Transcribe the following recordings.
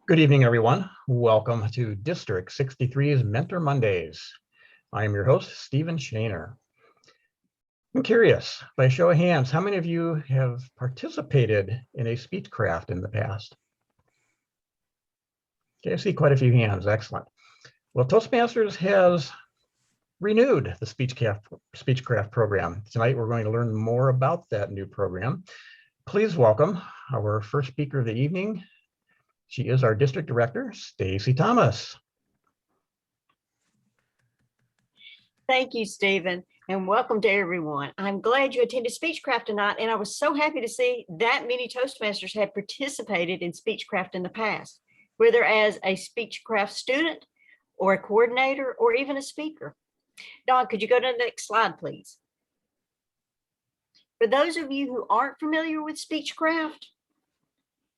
Good evening, everyone. Welcome to District 63's Mentor Mondays. I am your host, Stephen Shaner. I'm curious, by show of hands, how many of you have participated in a Speechcraft in the past? Okay, I see quite a few hands. Excellent. Well, Toastmasters has renewed the Speechcraft program. Tonight, we're going to learn more about that new program. Please welcome our first speaker of the evening. She is our district director, Stacci Thomas. Thank you, Stephen, and welcome to everyone. I'm glad you attended Speechcraft tonight, and I was so happy to see that many Toastmasters had participated in Speechcraft in the past, whether as a Speechcraft student or a coordinator or even a speaker. Dawn, could you go to the next slide, please? For those of you who aren't familiar with Speechcraft,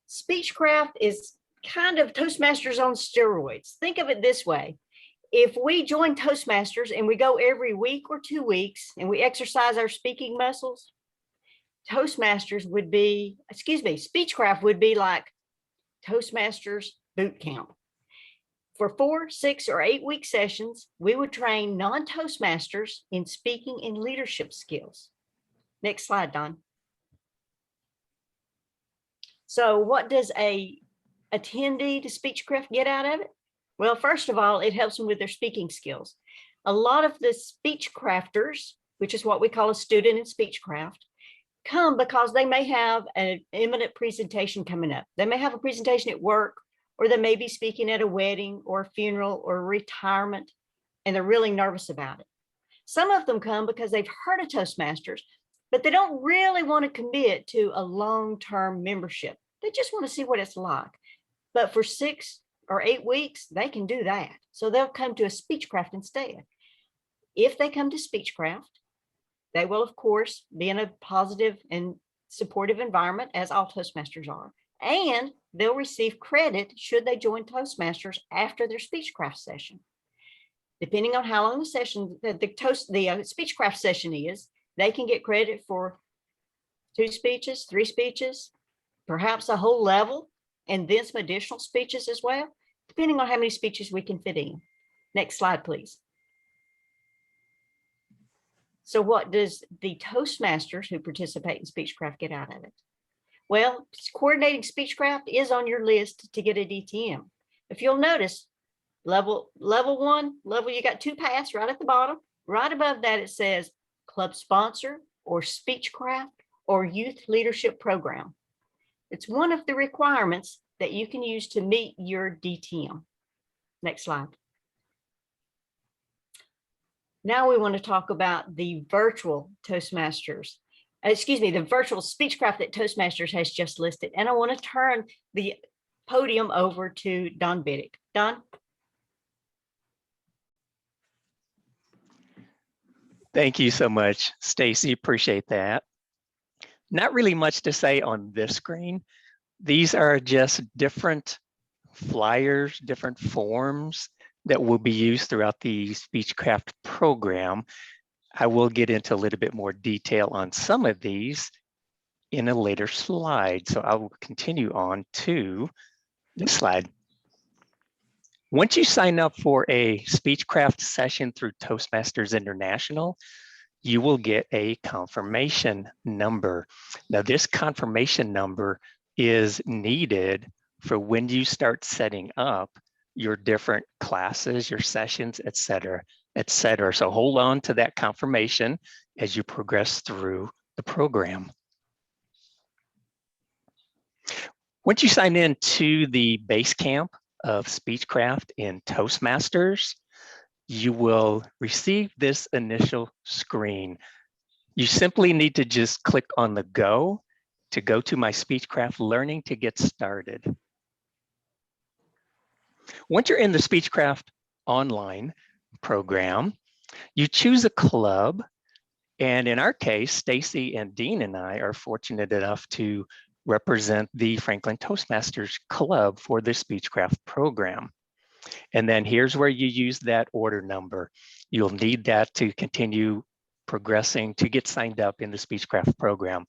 Speechcraft is kind of Toastmasters on steroids. Think of it this way. If we join Toastmasters and we go every week or 2 weeks and we exercise our speaking muscles, Speechcraft would be like Toastmasters boot camp. For 4, 6, or 8 week sessions, we would train non-Toastmasters in speaking and leadership skills. Next slide, Don. So what does a attendee to Speechcraft get out of it? Well, first of all, it helps them with their speaking skills. A lot of the Speechcrafters, which is what we call a student in Speechcraft, come because they may have an imminent presentation coming up. They may have a presentation at work, or they may be speaking at a wedding or a funeral or a retirement, and they're really nervous about it. Some of them come because they've heard of Toastmasters, but they don't really want to commit to a long-term membership. They just want to see what it's like. But for 6 or 8 weeks, they can do that. So they'll come to a Speechcraft instead. If they come to Speechcraft, they will, of course, be in a positive and supportive environment, as all Toastmasters are. And they'll receive credit should they join Toastmasters after their Speechcraft session. Depending on how long the session, the Speechcraft session is, they can get credit for 2 speeches, 3 speeches, perhaps a whole level, and then some additional speeches as well, depending on how many speeches we can fit in. Next slide, please. So what does the Toastmasters who participate in Speechcraft get out of it? Well, coordinating Speechcraft is on your list to get a DTM. If you'll notice, level 1, you got 2 paths right at the bottom. Right above that, it says club sponsor or Speechcraft or youth leadership program. It's one of the requirements that you can use to meet your DTM. Next slide. Now we want to talk about the virtual Toastmasters. The virtual Speechcraft that Toastmasters has just listed. And I want to turn the podium over to Don Bittick. Don? Thank you so much, Stacci. Appreciate that. Not really much to say on this screen. These are just different flyers, different forms that will be used throughout the Speechcraft program. I will get into a little bit more detail on some of these in a later slide. So I will continue on to this slide. Once you sign up for a Speechcraft session through Toastmasters International, you will get a confirmation number. Now, this confirmation number is needed for when you start setting up your different classes, your sessions, et cetera, et cetera. So hold on to that confirmation as you progress through the program. Once you sign in to the base camp of Speechcraft in Toastmasters, you will receive this initial screen. You simply need to just click on the go to my Speechcraft learning to get started. Once you're in the Speechcraft online program, you choose a club. And in our case, Stacci and Dean and I are fortunate enough to represent the Franklin Toastmasters Club for the Speechcraft program. And then here's where you use that order number. You'll need that to continue progressing to get signed up in the Speechcraft program.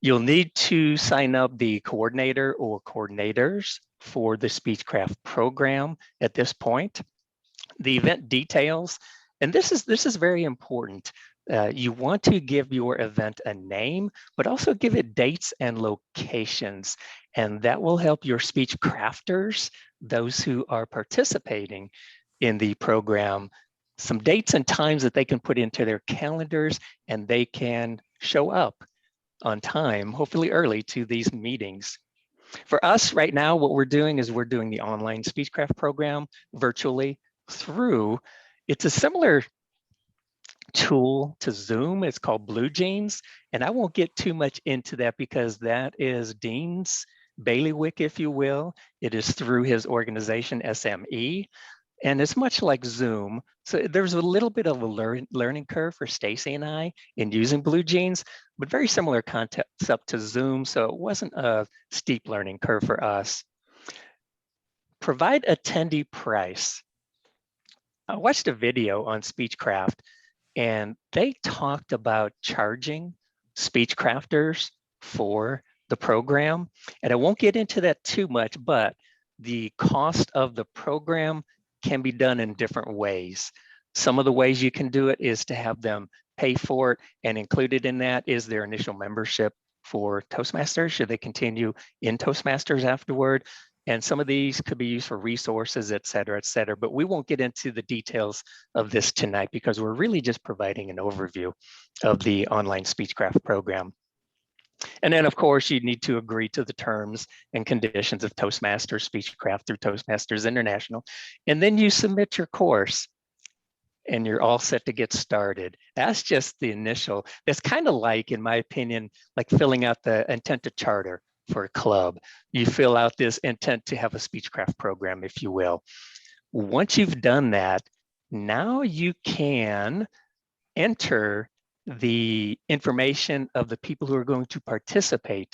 You'll need to sign up the coordinator or coordinators for the Speechcraft program at this point. The event details, and this is very important. You want to give your event a name, but also give it dates and locations. And that will help your speech crafters, those who are participating in the program, some dates and times that they can put into their calendars, and they can show up on time, hopefully early, to these meetings. For us right now, what we're doing is we're doing the online Speechcraft program virtually through, it's a similar tool to Zoom. It's called Blue Jeans. And I won't get too much into that because that is Dean's bailiwick, if you will. It is through his organization, SME. And it's much like Zoom. So there's a little bit of a learning curve for Stacci and I in using Blue Jeans, but very similar concept to Zoom. So it wasn't a steep learning curve for us. Provide attendee price. I watched a video on Speechcraft and they talked about charging speech crafters for the program. And I won't get into that too much, but the cost of the program can be done in different ways. Some of the ways you can do it is to have them pay for it, and included in that is their initial membership for Toastmasters, should they continue in Toastmasters afterward. And some of these could be used for resources, et cetera, but we won't get into the details of this tonight because we're really just providing an overview of the online Speechcraft program. And then of course you need to agree to the terms and conditions of Toastmasters Speechcraft through Toastmasters International. And then you submit your course and you're all set to get started. That's just the initial, that's kind of like, in my opinion, like filling out the intent to charter for a club. You fill out this intent to have a Speechcraft program, if you will. Once you've done that, now you can enter the information of the people who are going to participate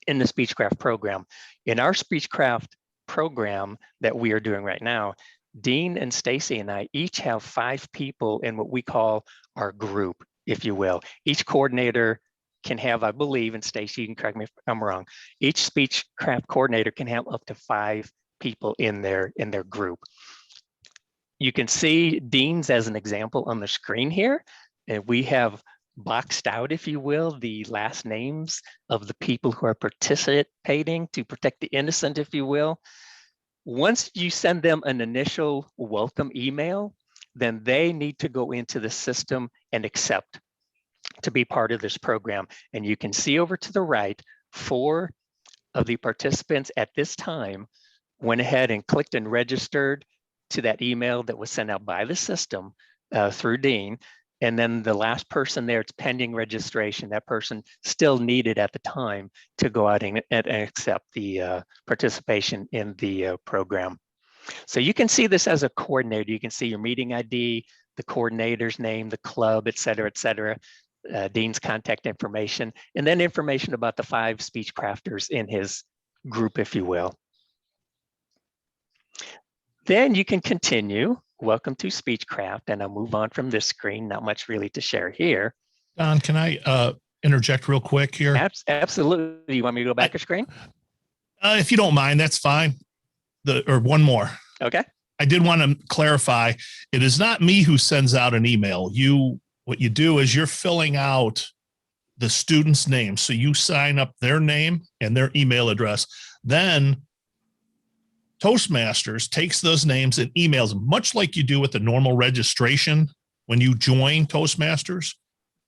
in the Speechcraft program. In our Speechcraft program that we are doing right now, Dean and Stacci and I each have 5 people in what we call our group, if you will. Each coordinator can have, I believe, and Stacci, you can correct me if I'm wrong, each Speechcraft coordinator can have up to 5 people in their group. You can see Dean's as an example on the screen here, and we have boxed out, if you will, the last names of the people who are participating to protect the innocent, if you will. Once you send them an initial welcome email, then they need to go into the system and accept to be part of this program. And you can see over to the right, 4 of the participants at this time went ahead and clicked and registered to that email that was sent out by the system through Dean. And then the last person there, it's pending registration. That person still needed at the time to go out and accept the participation in the program. So you can see this as a coordinator. You can see your meeting ID, the coordinator's name, the club, et cetera, Dean's contact information, and then information about the 5 speech crafters in his group, if you will. Then you can continue. Welcome to Speechcraft, and I'll move on from this screen. Not much really to share here. Don, can I interject real quick here? Absolutely. You want me to go back a screen? If you don't mind, that's fine. Or one more. Okay. I did want to clarify. It is not me who sends out an email. What you do is you're filling out the student's name. So you sign up their name and their email address. Then Toastmasters takes those names and emails them, much like you do with the normal registration. When you join Toastmasters,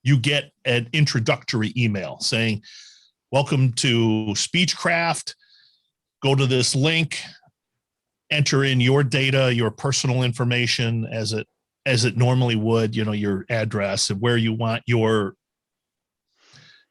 you get an introductory email saying, welcome to Speechcraft. Go to this link, enter in your data, your personal information as it normally would, your address and where you want your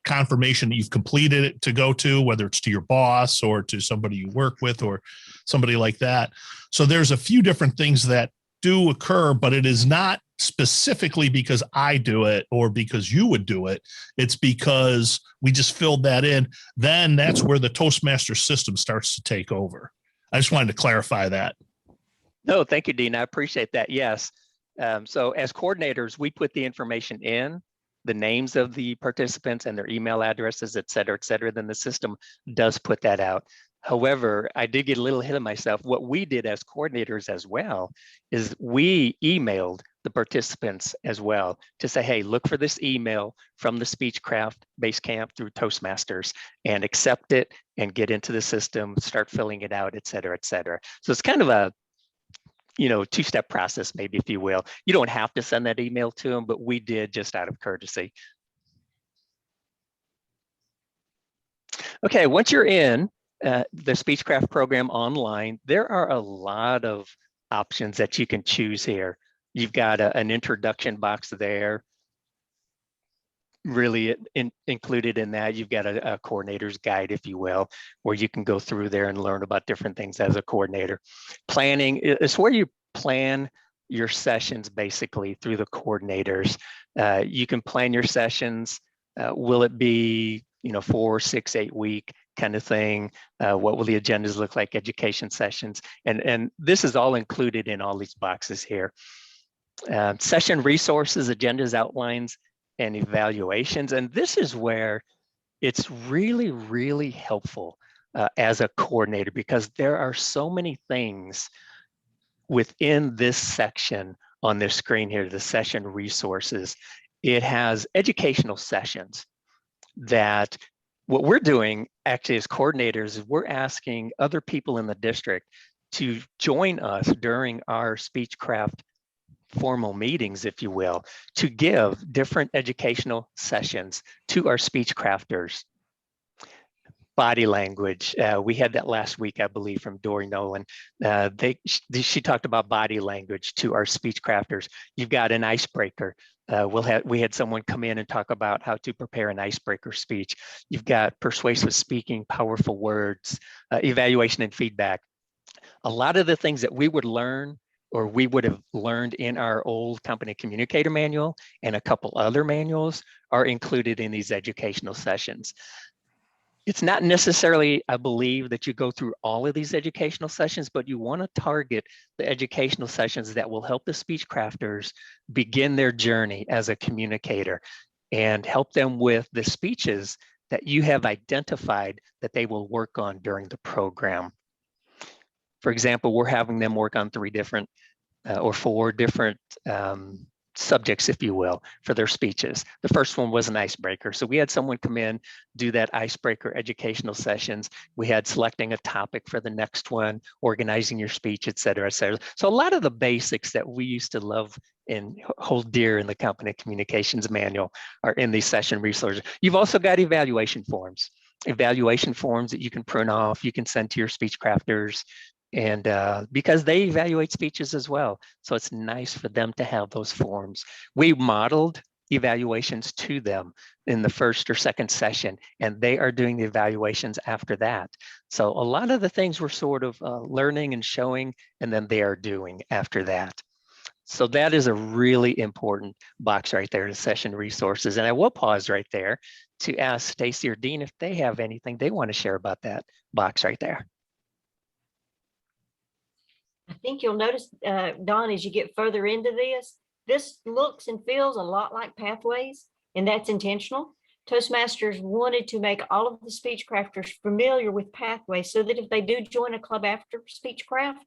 confirmation that you've completed it to go to, whether it's to your boss or to somebody you work with or somebody like that. So there's a few different things that do occur, but it is not specifically because I do it or because you would do it. It's because we just filled that in. Then that's where the Toastmaster system starts to take over. I just wanted to clarify that. No, thank you, Dean. I appreciate that. Yes. So as coordinators, we put the information in, the names of the participants and their email addresses, et cetera, then the system does put that out. However, I did get a little ahead of myself. What we did as coordinators as well is we emailed the participants as well to say, hey, look for this email from the Speechcraft Basecamp through Toastmasters and accept it and get into the system, start filling it out, et cetera, et cetera. So it's kind of a, two-step process, maybe, if you will. You don't have to send that email to them, but we did just out of courtesy. Okay, once you're in the Speechcraft program online, there are a lot of options that you can choose here. You've got an introduction box there. Really included in that, you've got a coordinator's guide, if you will, where you can go through there and learn about different things as a coordinator. Planning is where you plan your sessions basically through the coordinators. You can plan your sessions. Will it be 4, 6, 8 week kind of thing? What will the agendas look like? Education sessions, and this is all included in all these boxes here. Session resources, agendas, outlines, and evaluations. And this is where it's really, really helpful as a coordinator, because there are so many things within this section on this screen here, the session resources. It has educational sessions that what we're doing actually as coordinators is we're asking other people in the district to join us during our Speechcraft formal meetings, if you will, to give different educational sessions to our speech crafters. Body language, we had that last week, I believe, from Dory Nolan. She talked about body language to our speech crafters. You've got an icebreaker. We had someone come in and talk about how to prepare an icebreaker speech. You've got persuasive speaking, powerful words, evaluation and feedback. A lot of the things that we would learn or we would have learned in our old company communicator manual and a couple other manuals are included in these educational sessions. It's not necessarily, I believe, that you go through all of these educational sessions, but you want to target the educational sessions that will help the speech crafters begin their journey as a communicator and help them with the speeches that you have identified that they will work on during the program. For example, we're having them work on 3 different or 4 different subjects, if you will, for their speeches. The first one was an icebreaker. So we had someone come in, do that icebreaker educational sessions. We had selecting a topic for the next one, organizing your speech, et cetera, et cetera. So a lot of the basics that we used to love and hold dear in the company communications manual are in these session resources. You've also got evaluation forms that you can print off, you can send to your speech crafters, and because they evaluate speeches as well. So it's nice for them to have those forms. We modeled evaluations to them in the first or second session, and they are doing the evaluations after that. So a lot of the things we're sort of learning and showing, and then they are doing after that. So that is a really important box right there, the session resources. And I will pause right there to ask Stacci or Dean if they have anything they want to share about that box right there. I think you'll notice, Don, as you get further into this looks and feels a lot like Pathways, and that's intentional. Toastmasters wanted to make all of the speech crafters familiar with Pathways so that if they do join a club after Speechcraft,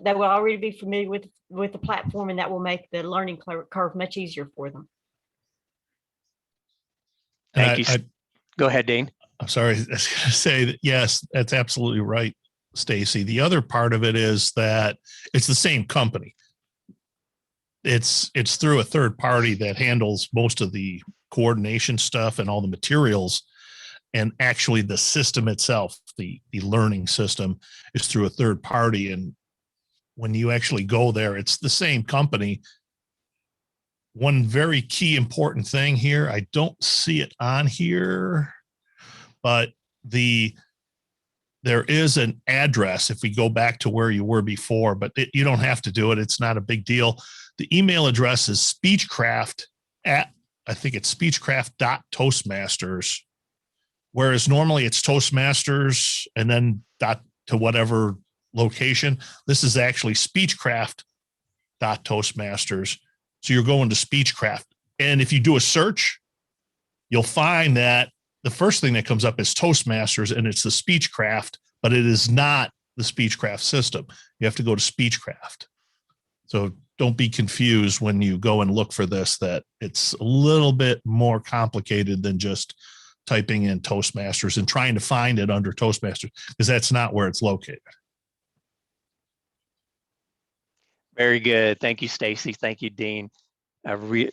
they will already be familiar with the platform, and that will make the learning curve much easier for them. Thank you. Go ahead, Dean. I'm sorry. I was going to say that, yes, that's absolutely right, Stacci. The other part of it is that it's the same company. It's through a third party that handles most of the coordination stuff and all the materials. And actually the system itself, the learning system, is through a third party. And when you actually go there, it's the same company. One very key important thing here, I don't see it on here, but there is an address if we go back to where you were before, but you don't have to do it. It's not a big deal. The email address is Speechcraft at, I think it's speechcraft.toastmasters, whereas normally it's Toastmasters and then dot to whatever location. This is actually Speechcraft.toastmasters. So you're going to Speechcraft. And if you do a search, you'll find that the first thing that comes up is Toastmasters, and it's the Speechcraft but it is not the Speechcraft system. You have to go to Speechcraft. So don't be confused when you go and look for this, that it's a little bit more complicated than just typing in Toastmasters and trying to find it under Toastmasters, because that's not where it's located. Very good. Thank you, Stacci. Thank you, Dean. I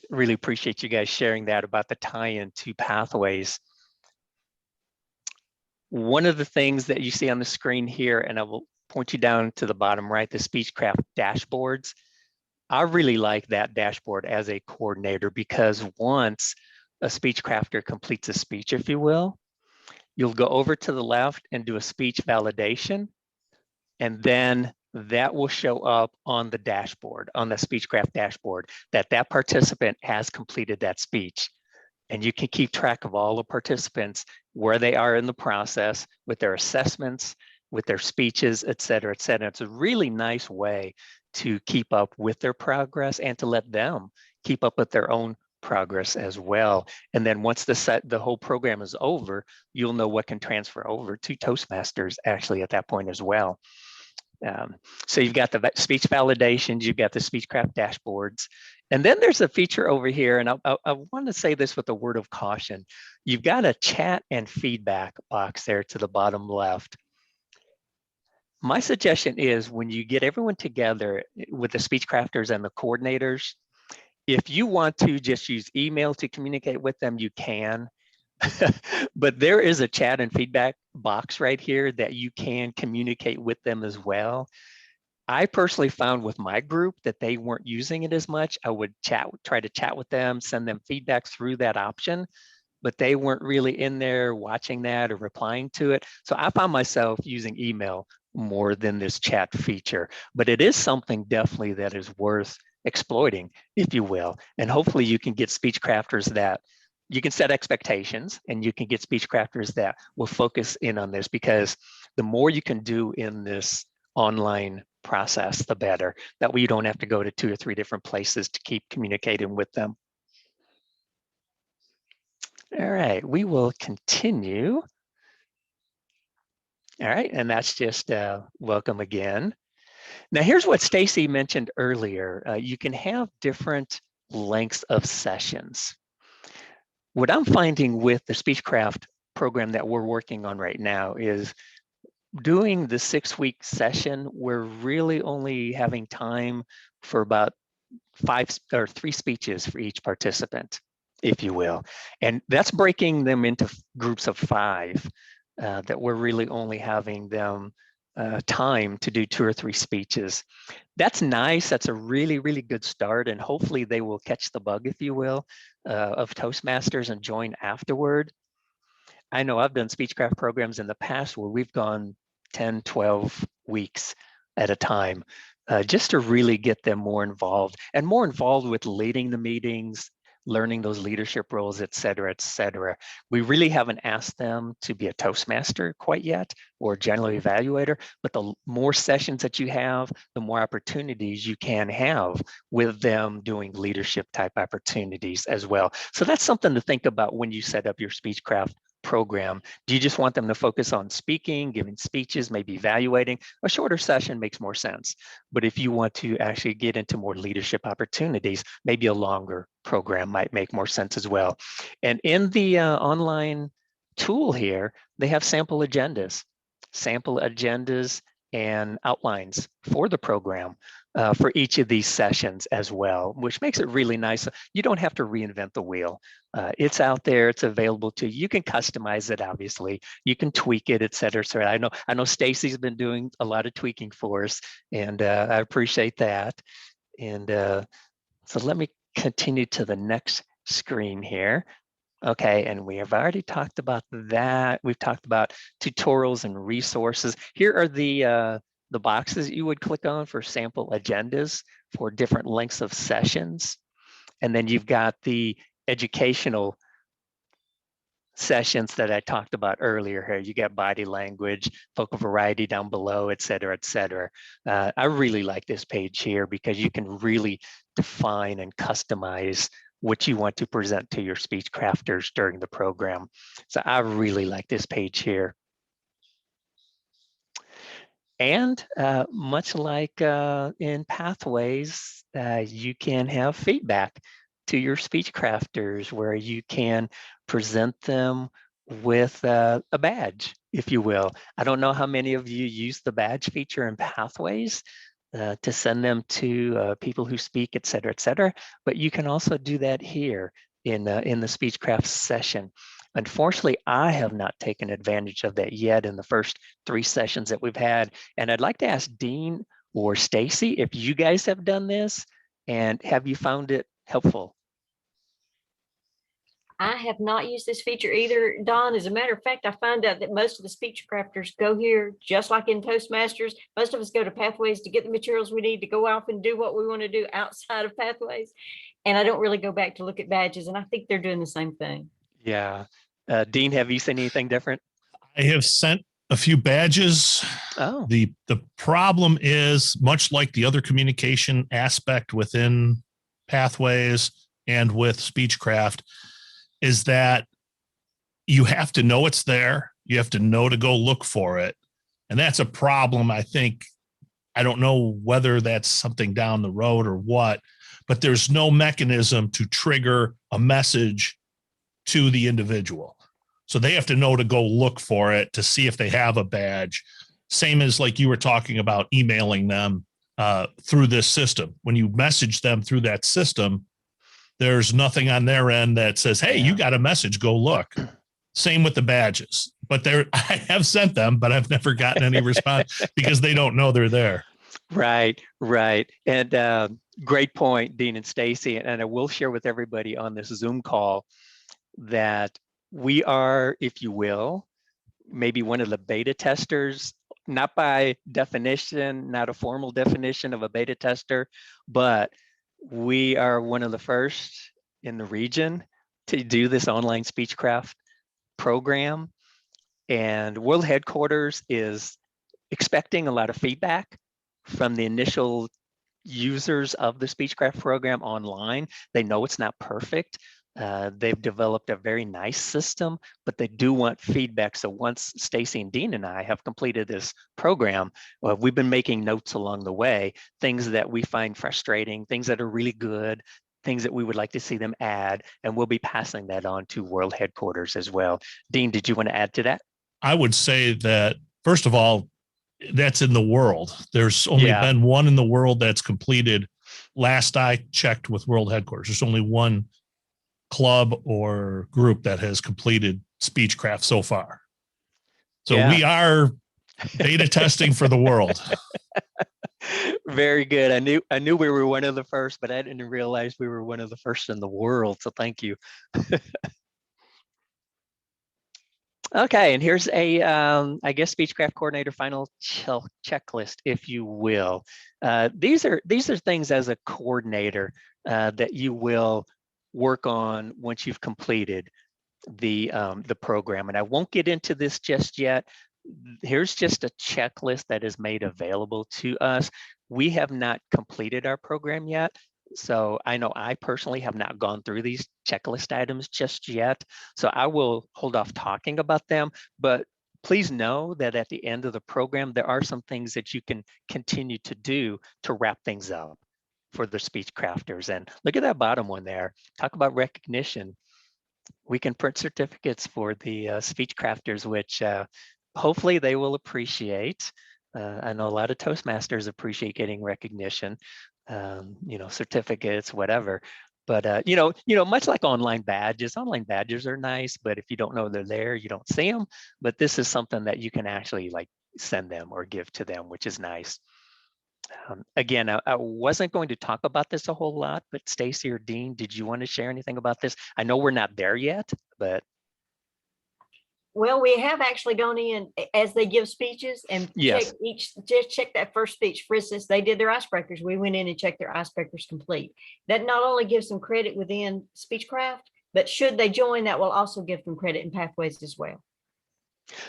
really appreciate you guys sharing that about the tie-in to pathways. One of the things that you see on the screen here, and I will point you down to the bottom right, the Speechcraft dashboards. I really like that dashboard as a coordinator, because once a Speechcrafter completes a speech, if you will, you'll go over to the left and do a speech validation, and then that will show up on the dashboard, on the Speechcraft dashboard, that that participant has completed that speech. And you can keep track of all the participants, where they are in the process with their assessments, with their speeches, et cetera, et cetera. It's a really nice way to keep up with their progress and to let them keep up with their own progress as well. And then once the whole program is over, you'll know what can transfer over to Toastmasters actually at that point as well. So you've got the speech validations, you've got the Speechcraft dashboards, and then there's a feature over here, and I want to say this with a word of caution. You've got a chat and feedback box there to the bottom left. My suggestion is, when you get everyone together with the Speechcrafters and the coordinators, if you want to just use email to communicate with them, you can. But there is a chat and feedback box right here that you can communicate with them as well. I personally found with my group that they weren't using it as much. I would try to chat with them, send them feedback through that option, but they weren't really in there watching that or replying to it. So I found myself using email more than this chat feature, but it is something definitely that is worth exploiting, if you will. And hopefully you can get Speechcrafters that you can set expectations, and you can get Speechcrafters that will focus in on this, because the more you can do in this online process, the better. That way you don't have to go to 2 or 3 different places to keep communicating with them. All right, we will continue. All right, and that's just welcome again. Now here's what Stacci mentioned earlier. You can have different lengths of sessions. What I'm finding with the Speechcraft program that we're working on right now is doing the 6-week session, we're really only having time for about 3 speeches for each participant, if you will. And that's breaking them into groups of 5, that we're really only having them time to do 2 or 3 speeches. That's nice. That's a really, really good start. And hopefully they will catch the bug, if you will, of Toastmasters and join afterward. I know I've done Speechcraft programs in the past where we've gone 10, 12 weeks at a time, just to really get them more involved with leading the meetings, learning those leadership roles, et cetera, et cetera. We really haven't asked them to be a Toastmaster quite yet, or general evaluator, but the more sessions that you have, the more opportunities you can have with them doing leadership type opportunities as well. So that's something to think about when you set up your Speechcraft program. Do you just want them to focus on speaking, giving speeches, maybe evaluating? A shorter session makes more sense. But if you want to actually get into more leadership opportunities, maybe a longer program might make more sense as well. And in the online tool here, they have sample agendas and outlines for the program for each of these sessions as well, which makes it really nice. You don't have to reinvent the wheel. It's out there, it's available to you. You can customize it, obviously. You can tweak it, et cetera, et cetera. I know Stacci's been doing a lot of tweaking for us, and I appreciate that. And so let me continue to the next screen here. Okay, and we have already talked about that. We've talked about tutorials and resources. Here are the boxes you would click on for sample agendas for different lengths of sessions. And then you've got the educational sessions that I talked about earlier here. You got body language, focal variety down below, et cetera, et cetera. I really like this page here because you can really define and customize what you want to present to your Speechcrafters during the program. So I really like this page here. And much like in Pathways, you can have feedback to your speech crafters where you can present them with a badge, if you will. I don't know how many of you use the badge feature in Pathways to send them to people who speak, et cetera, but you can also do that here in the Speechcraft session. Unfortunately, I have not taken advantage of that yet in the first 3 sessions that we've had. And I'd like to ask Dean or Stacci if you guys have done this and have you found it helpful? I have not used this feature either, Don. As a matter of fact, I found out that most of the speech crafters go here, just like in Toastmasters. Most of us go to Pathways to get the materials we need to go off and do what we want to do outside of Pathways. And I don't really go back to look at badges, and I think they're doing the same thing. Yeah. Dean, have you seen anything different? I have sent a few badges. Oh, The problem is, much like the other communication aspect within Pathways and with Speechcraft, is that you have to know it's there. You have to know to go look for it. And that's a problem, I think. I don't know whether that's something down the road or what, but there's no mechanism to trigger a message to the individual. So they have to know to go look for it to see if they have a badge. Same as like you were talking about emailing them through this system. When you message them through that system, there's nothing on their end that says, hey, you got a message, go look. Same with the badges. But I have sent them, but I've never gotten any response because they don't know they're there. right. And great point, Dean and Stacci. And I will share with everybody on this Zoom call that we are, if you will, maybe one of the beta testers, not by definition, not a formal definition of a beta tester, but we are one of the first in the region to do this online Speechcraft program. And World Headquarters is expecting a lot of feedback from the initial users of the Speechcraft program online. They know it's not perfect. They've developed a very nice system, but they do want feedback. So once Stacci and Dean and I have completed this program, we've been making notes along the way, things that we find frustrating, things that are really good, things that we would like to see them add, and we'll be passing that on to World Headquarters as well. Dean, did you want to add to that? I would say that, first of all, that's in the world. There's only been one in the world that's completed. Last I checked with World Headquarters, there's only one club or group that has completed Speechcraft so far. So we are beta testing for the world. Very good. I knew we were one of the first, but I didn't realize we were one of the first in the world. So thank you. Okay, and here's a, I guess, Speechcraft coordinator final checklist, if you will. These are things as a coordinator that you will work on once you've completed the program. And I won't get into this just yet. Here's just a checklist that is made available to us. We have not completed our program yet. So I know I personally have not gone through these checklist items just yet. So I will hold off talking about them, but please know that at the end of the program, there are some things that you can continue to do to wrap things up for the speech crafters. And look at that bottom one there. Talk about recognition. We can print certificates for the speech crafters, which hopefully they will appreciate. I know a lot of Toastmasters appreciate getting recognition, certificates, whatever. But much like online badges are nice, but if you don't know they're there, you don't see them. But this is something that you can actually like send them or give to them, which is nice. Again, I wasn't going to talk about this a whole lot, but Stacci or Dean, did you want to share anything about this? I know we're not there yet, but. Well, we have actually gone in as they give speeches and Yes. check that first speech. For instance, they did their icebreakers. We went in and checked their icebreakers complete. That not only gives them credit within Speechcraft, but should they join, that will also give them credit in Pathways as well.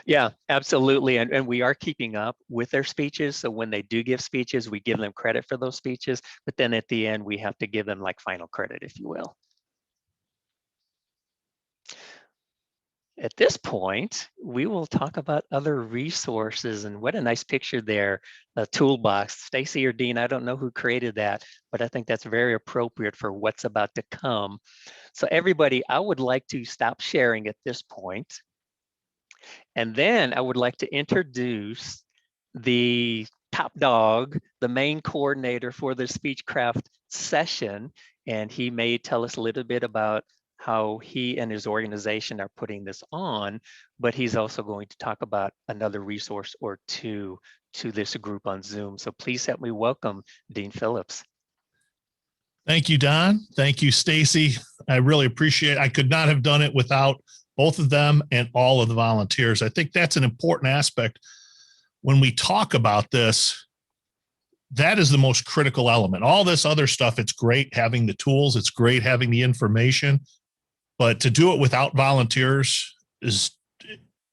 Yeah, absolutely. And we are keeping up with their speeches. So when they do give speeches, we give them credit for those speeches. But then at the end, we have to give them like final credit, if you will. At this point, we will talk about other resources, and what a nice picture there, a toolbox. Stacy or Dean, I don't know who created that, but I think that's very appropriate for what's about to come. So everybody, I would like to stop sharing at this point. And then I would like to introduce the top dog, the main coordinator for the Speechcraft session. And he may tell us a little bit about how he and his organization are putting this on, but he's also going to talk about another resource or two to this group on Zoom. So please help me welcome Dean Phillips. Thank you, Don. Thank you, Stacy. I really appreciate it. I could not have done it without both of them and all of the volunteers. I think that's an important aspect when we talk about this. That is the most critical element. All this other stuff, it's great having the tools, it's great having the information, but to do it without volunteers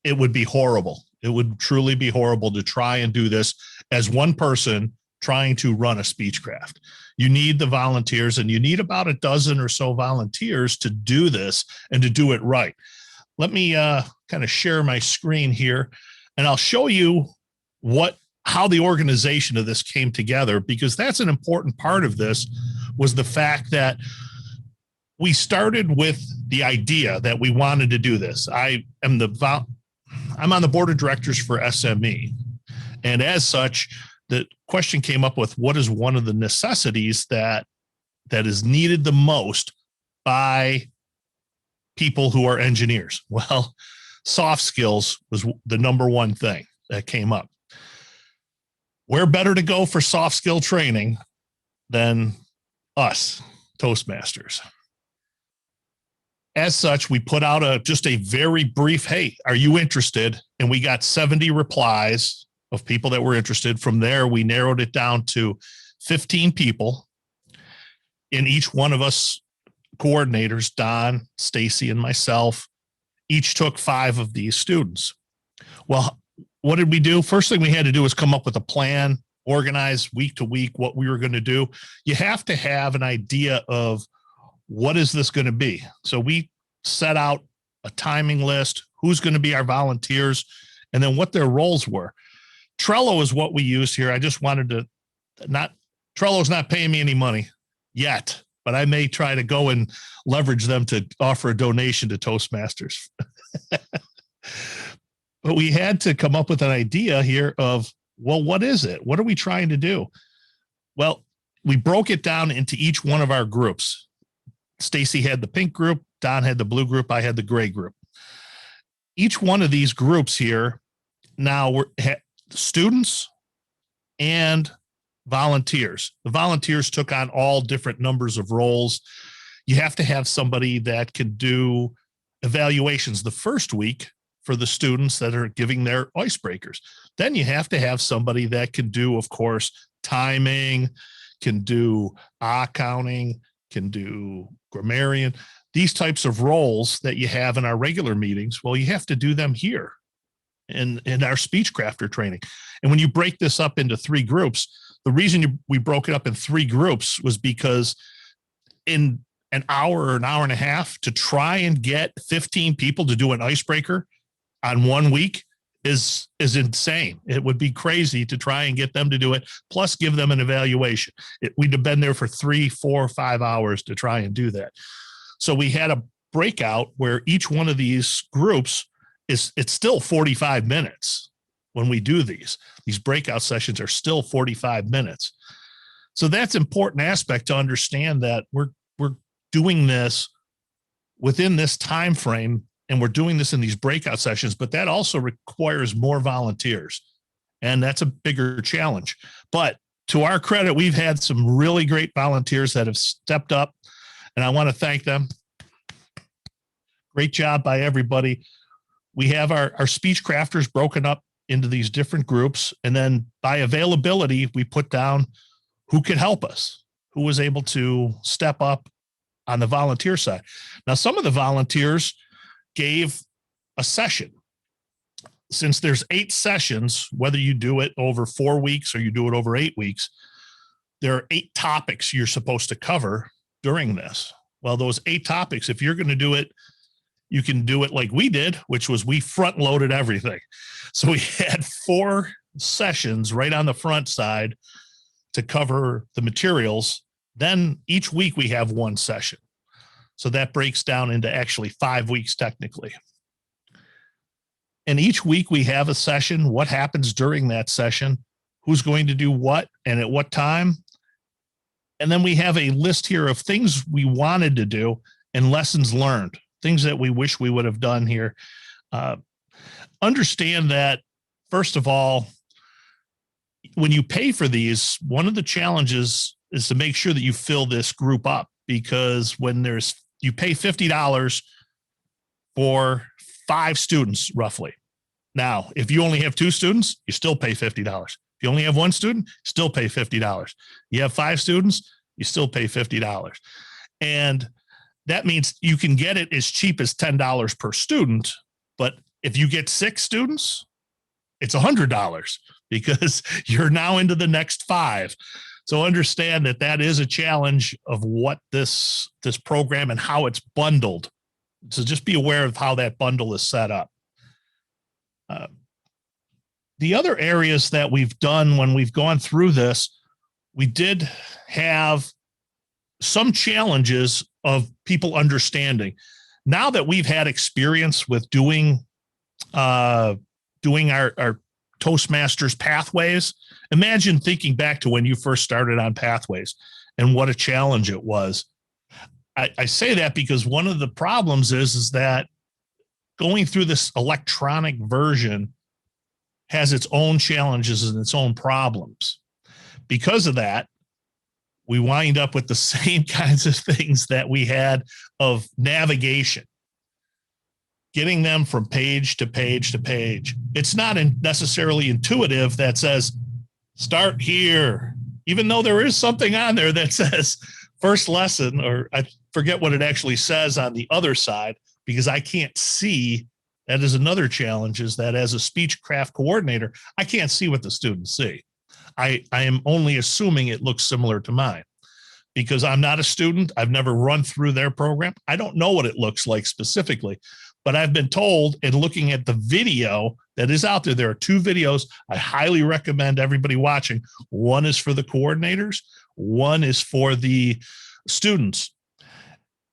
it would be horrible. It would truly be horrible to try and do this as one person trying to run a Speechcraft. You need the volunteers, and you need about a dozen or so volunteers to do this and to do it right. Let me kind of share my screen here, and I'll show you how the organization of this came together, because that's an important part of this, was the fact that we started with the idea that we wanted to do this. I'm on the board of directors for SME, and as such, the question came up with what is one of the necessities that is needed the most by people who are engineers. Well, soft skills was the number one thing that came up. Where better to go for soft skill training than us, Toastmasters? As such, we put out just a very brief, hey, are you interested? And we got 70 replies of people that were interested. From there, we narrowed it down to 15 people. In each one of us coordinators, Don, Stacy, and myself, each took 5 of these students. Well, what did we do? First thing we had to do was come up with a plan, organize week to week what we were going to do. You have to have an idea of what is this going to be. So we set out a timing list, who's going to be our volunteers, and then what their roles were. Trello is what we use here. I just wanted to Trello's not paying me any money yet, but I may try to go and leverage them to offer a donation to Toastmasters. But we had to come up with an idea here of, well, what is it? What are we trying to do? Well, we broke it down into each one of our groups. Stacy had the pink group, Don had the blue group, I had the gray group. Each one of these groups here now had students and volunteers. The volunteers took on all different numbers of roles. You have to have somebody that can do evaluations the first week for the students that are giving their icebreakers. Then you have to have somebody that can do, of course, timing, can do counting, can do grammarian, these types of roles that you have in our regular meetings. Well, you have to do them here in our Speechcrafter training. And when you break this up into 3 groups, the reason we broke it up in 3 groups was because in an hour or an hour and a half, to try and get 15 people to do an icebreaker on 1 week is insane. It would be crazy to try and get them to do it, plus give them an evaluation. We'd have been there for 3, 4, 5 hours to try and do that. So we had a breakout where each one of these groups it's still 45 minutes when we do these. These breakout sessions are still 45 minutes. So that's an important aspect to understand, that we're doing this within this time frame, and we're doing this in these breakout sessions, but that also requires more volunteers, and that's a bigger challenge. But to our credit, we've had some really great volunteers that have stepped up, and I want to thank them. Great job by everybody. We have our Speechcrafters broken up into these different groups, and then by availability, we put down who could help us, who was able to step up on the volunteer side. Now, some of the volunteers gave a session. Since there's 8 sessions, whether you do it over 4 weeks or you do it over 8 weeks, there are 8 topics you're supposed to cover during this. Well, those 8 topics, if you're going to do it you can do it like we did, which was we front loaded everything. So we had 4 sessions right on the front side to cover the materials. Then each week we have 1 session. So that breaks down into actually 5 weeks technically. And each week we have a session, what happens during that session, who's going to do what and at what time. And then we have a list here of things we wanted to do and lessons learned, things that we wish we would have done here. Understand that, first of all, when you pay for these, one of the challenges is to make sure that you fill this group up, because when you pay $50 for 5 students roughly. Now, if you only have 2 students, you still pay $50. If you only have 1 student, still pay $50. You have 5 students, you still pay $50. And that means you can get it as cheap as $10 per student. But if you get 6 students, it's $100 because you're now into the next 5. So understand that that is a challenge of what this program and how it's bundled. So just be aware of how that bundle is set up. The other areas that we've done when we've gone through this, we did have some challenges of people understanding. Now that we've had experience with doing our Toastmasters pathways, imagine thinking back to when you first started on pathways and what a challenge it was. I say that because one of the problems is that going through this electronic version has its own challenges and its own problems. Because of that, we wind up with the same kinds of things that we had of navigation, getting them from page to page to page. It's not necessarily intuitive that says, start here, even though there is something on there that says first lesson, or I forget what it actually says on the other side, because I can't see. That is another challenge, is that as a Speechcraft coordinator, I can't see what the students see. I am only assuming it looks similar to mine because I'm not a student. I've never run through their program. I don't know what it looks like specifically, but I've been told, and looking at the video that is out there, there are 2 videos I highly recommend everybody watching. One is for the coordinators. One is for the students.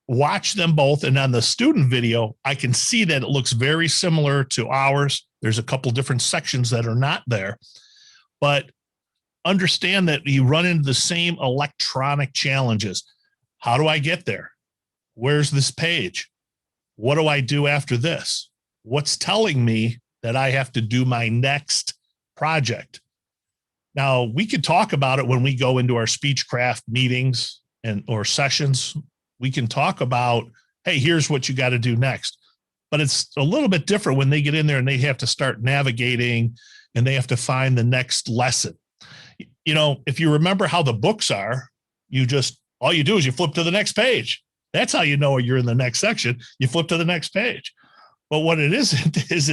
Watch them both. And on the student video, I can see that it looks very similar to ours. There's a couple different sections that are not there, but understand that you run into the same electronic challenges. How do I get there? Where's this page? What do I do after this? What's telling me that I have to do my next project? Now, we could talk about it when we go into our Speechcraft meetings or sessions. We can talk about, hey, here's what you got to do next. But it's a little bit different when they get in there and they have to start navigating and they have to find the next lesson. You know, if you remember how the books are, all you do is you flip to the next page. That's how you know you're in the next section. You flip to the next page. But what it isn't is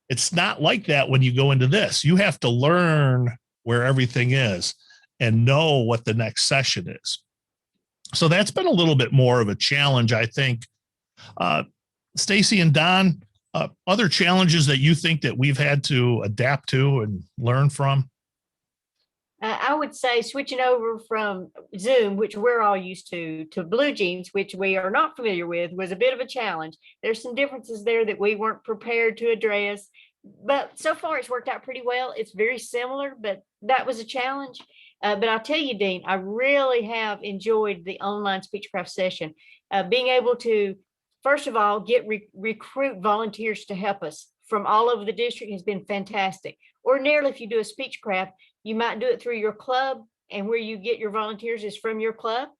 it's not like that when you go into this. You have to learn where everything is and know what the next session is. So that's been a little bit more of a challenge, I think. Stacci and Don, other challenges that you think that we've had to adapt to and learn from? I would say switching over from Zoom, which we're all used to Blue Jeans, which we are not familiar with, was a bit of a challenge. There's some differences there that we weren't prepared to address, but so far it's worked out pretty well. It's very similar, but that was a challenge. But I'll tell you, Dean, I really have enjoyed the online Speechcraft session. Being able to, first of all, recruit volunteers to help us from all over the district has been fantastic. Ordinarily, if you do a Speechcraft, you might do it through your club, and where you get your volunteers is from your club.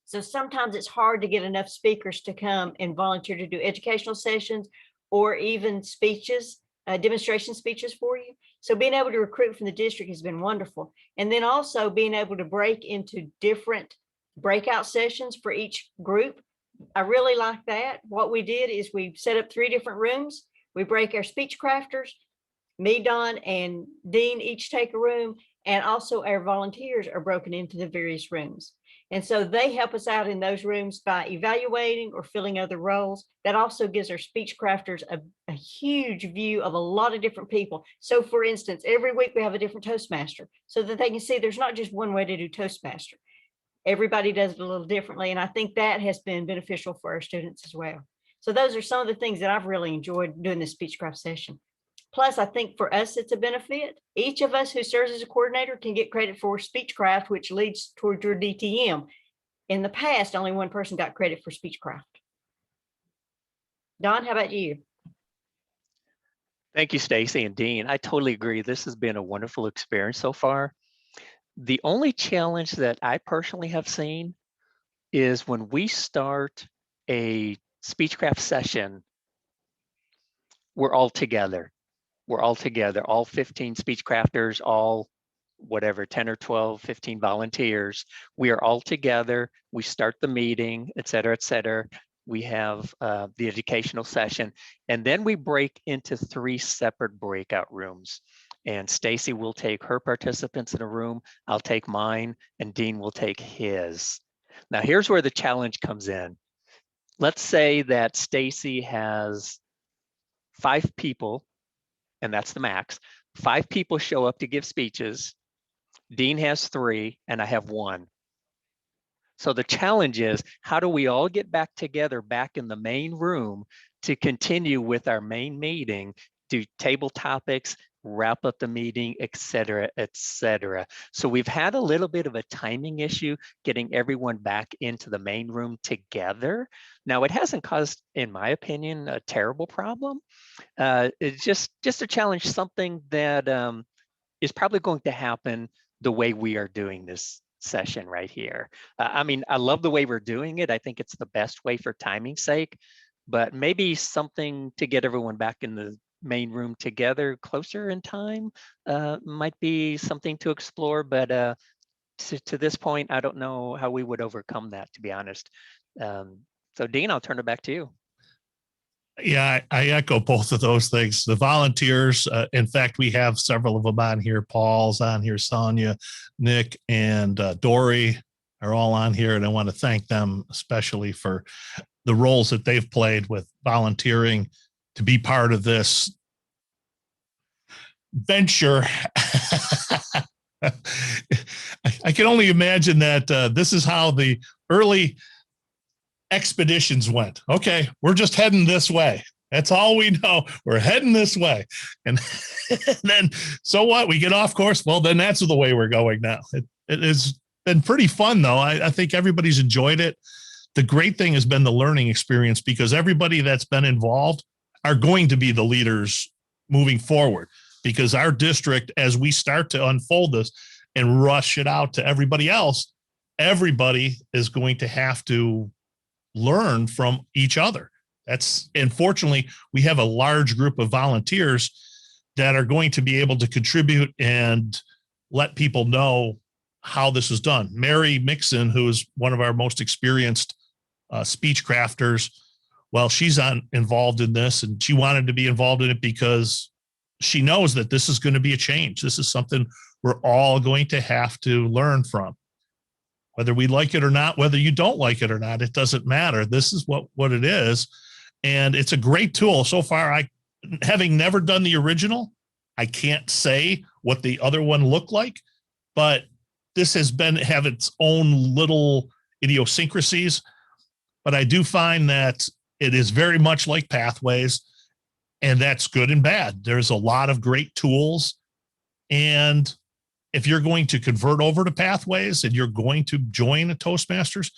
So sometimes it's hard to get enough speakers to come and volunteer to do educational sessions or even speeches, demonstration speeches for you. So being able to recruit from the district has been wonderful. And then also being able to break into different breakout sessions for each group. I really like that. What we did is we set up 3 different rooms. We break our Speechcrafters. Me, Don, and Dean each take a room, and also our volunteers are broken into the various rooms. And so they help us out in those rooms by evaluating or filling other roles. That also gives our speech crafters a huge view of a lot of different people. So for instance, every week we have a different Toastmaster so that they can see there's not just one way to do Toastmaster. Everybody does it a little differently. And I think that has been beneficial for our students as well. So those are some of the things that I've really enjoyed doing this Speechcraft session. Plus, I think for us, it's a benefit. Each of us who serves as a coordinator can get credit for Speechcraft, which leads toward your DTM. In the past, only one person got credit for Speechcraft. Don, how about you? Thank you, Stacey and Dean. I totally agree. This has been a wonderful experience so far. The only challenge that I personally have seen is when we start a Speechcraft session, we're all together. We're all together, all 15 Speechcrafters, all whatever, 10 or 12, 15 volunteers. We are all together. We start the meeting, et cetera, et cetera. We have the educational session, and then we break into 3 separate breakout rooms. And Stacey will take her participants in a room, I'll take mine, and Dean will take his. Now, here's where the challenge comes in. Let's say that Stacey has 5 people, and that's the max. 5 people show up to give speeches. Dean has 3, and I have 1. So the challenge is, how do we all get back together back in the main room to continue with our main meeting, do table topics, wrap up the meeting, et cetera, et cetera. So we've had a little bit of a timing issue getting everyone back into the main room together. Now, it hasn't caused, in my opinion, a terrible problem. It's just a challenge, something that is probably going to happen the way we are doing this session right here. I mean, I love the way we're doing it. I think it's the best way for timing's sake, but maybe something to get everyone back in the main room together closer in time might be something to explore. But to this point, I don't know how we would overcome that, to be honest. So Dean, I'll turn it back to you. Yeah, I echo both of those things. The volunteers, in fact, we have several of them on here. Paul's on here, Sonia, Nick, and Dory are all on here. And I want to thank them especially for the roles that they've played with volunteering to be part of this venture. I can only imagine that this is how the early expeditions went. Okay, we're just heading this way. That's all we know. We're heading this way. And then, so what? We get off course. Well, then that's the way we're going now. It has been pretty fun, though. I think everybody's enjoyed it. The great thing has been the learning experience, because everybody that's been involved are going to be the leaders moving forward, because our district, as we start to unfold this and rush it out to everybody else, everybody is going to have to learn from each other. That's, unfortunately, we have a large group of volunteers that are going to be able to contribute and let people know how this is done. Mary Mixon, who is one of our most experienced speech crafters, well, she's involved in this, and she wanted to be involved in it because she knows that this is going to be a change. This is something we're all going to have to learn from. Whether we like it or not, whether you don't like it or not, it doesn't matter. This is what it is. And it's a great tool. So far, having never done the original, I can't say what the other one looked like, but this has have its own little idiosyncrasies. But I do find that it is very much like Pathways, and that's good and bad. There's a lot of great tools, and if you're going to convert over to Pathways and you're going to join a Toastmasters,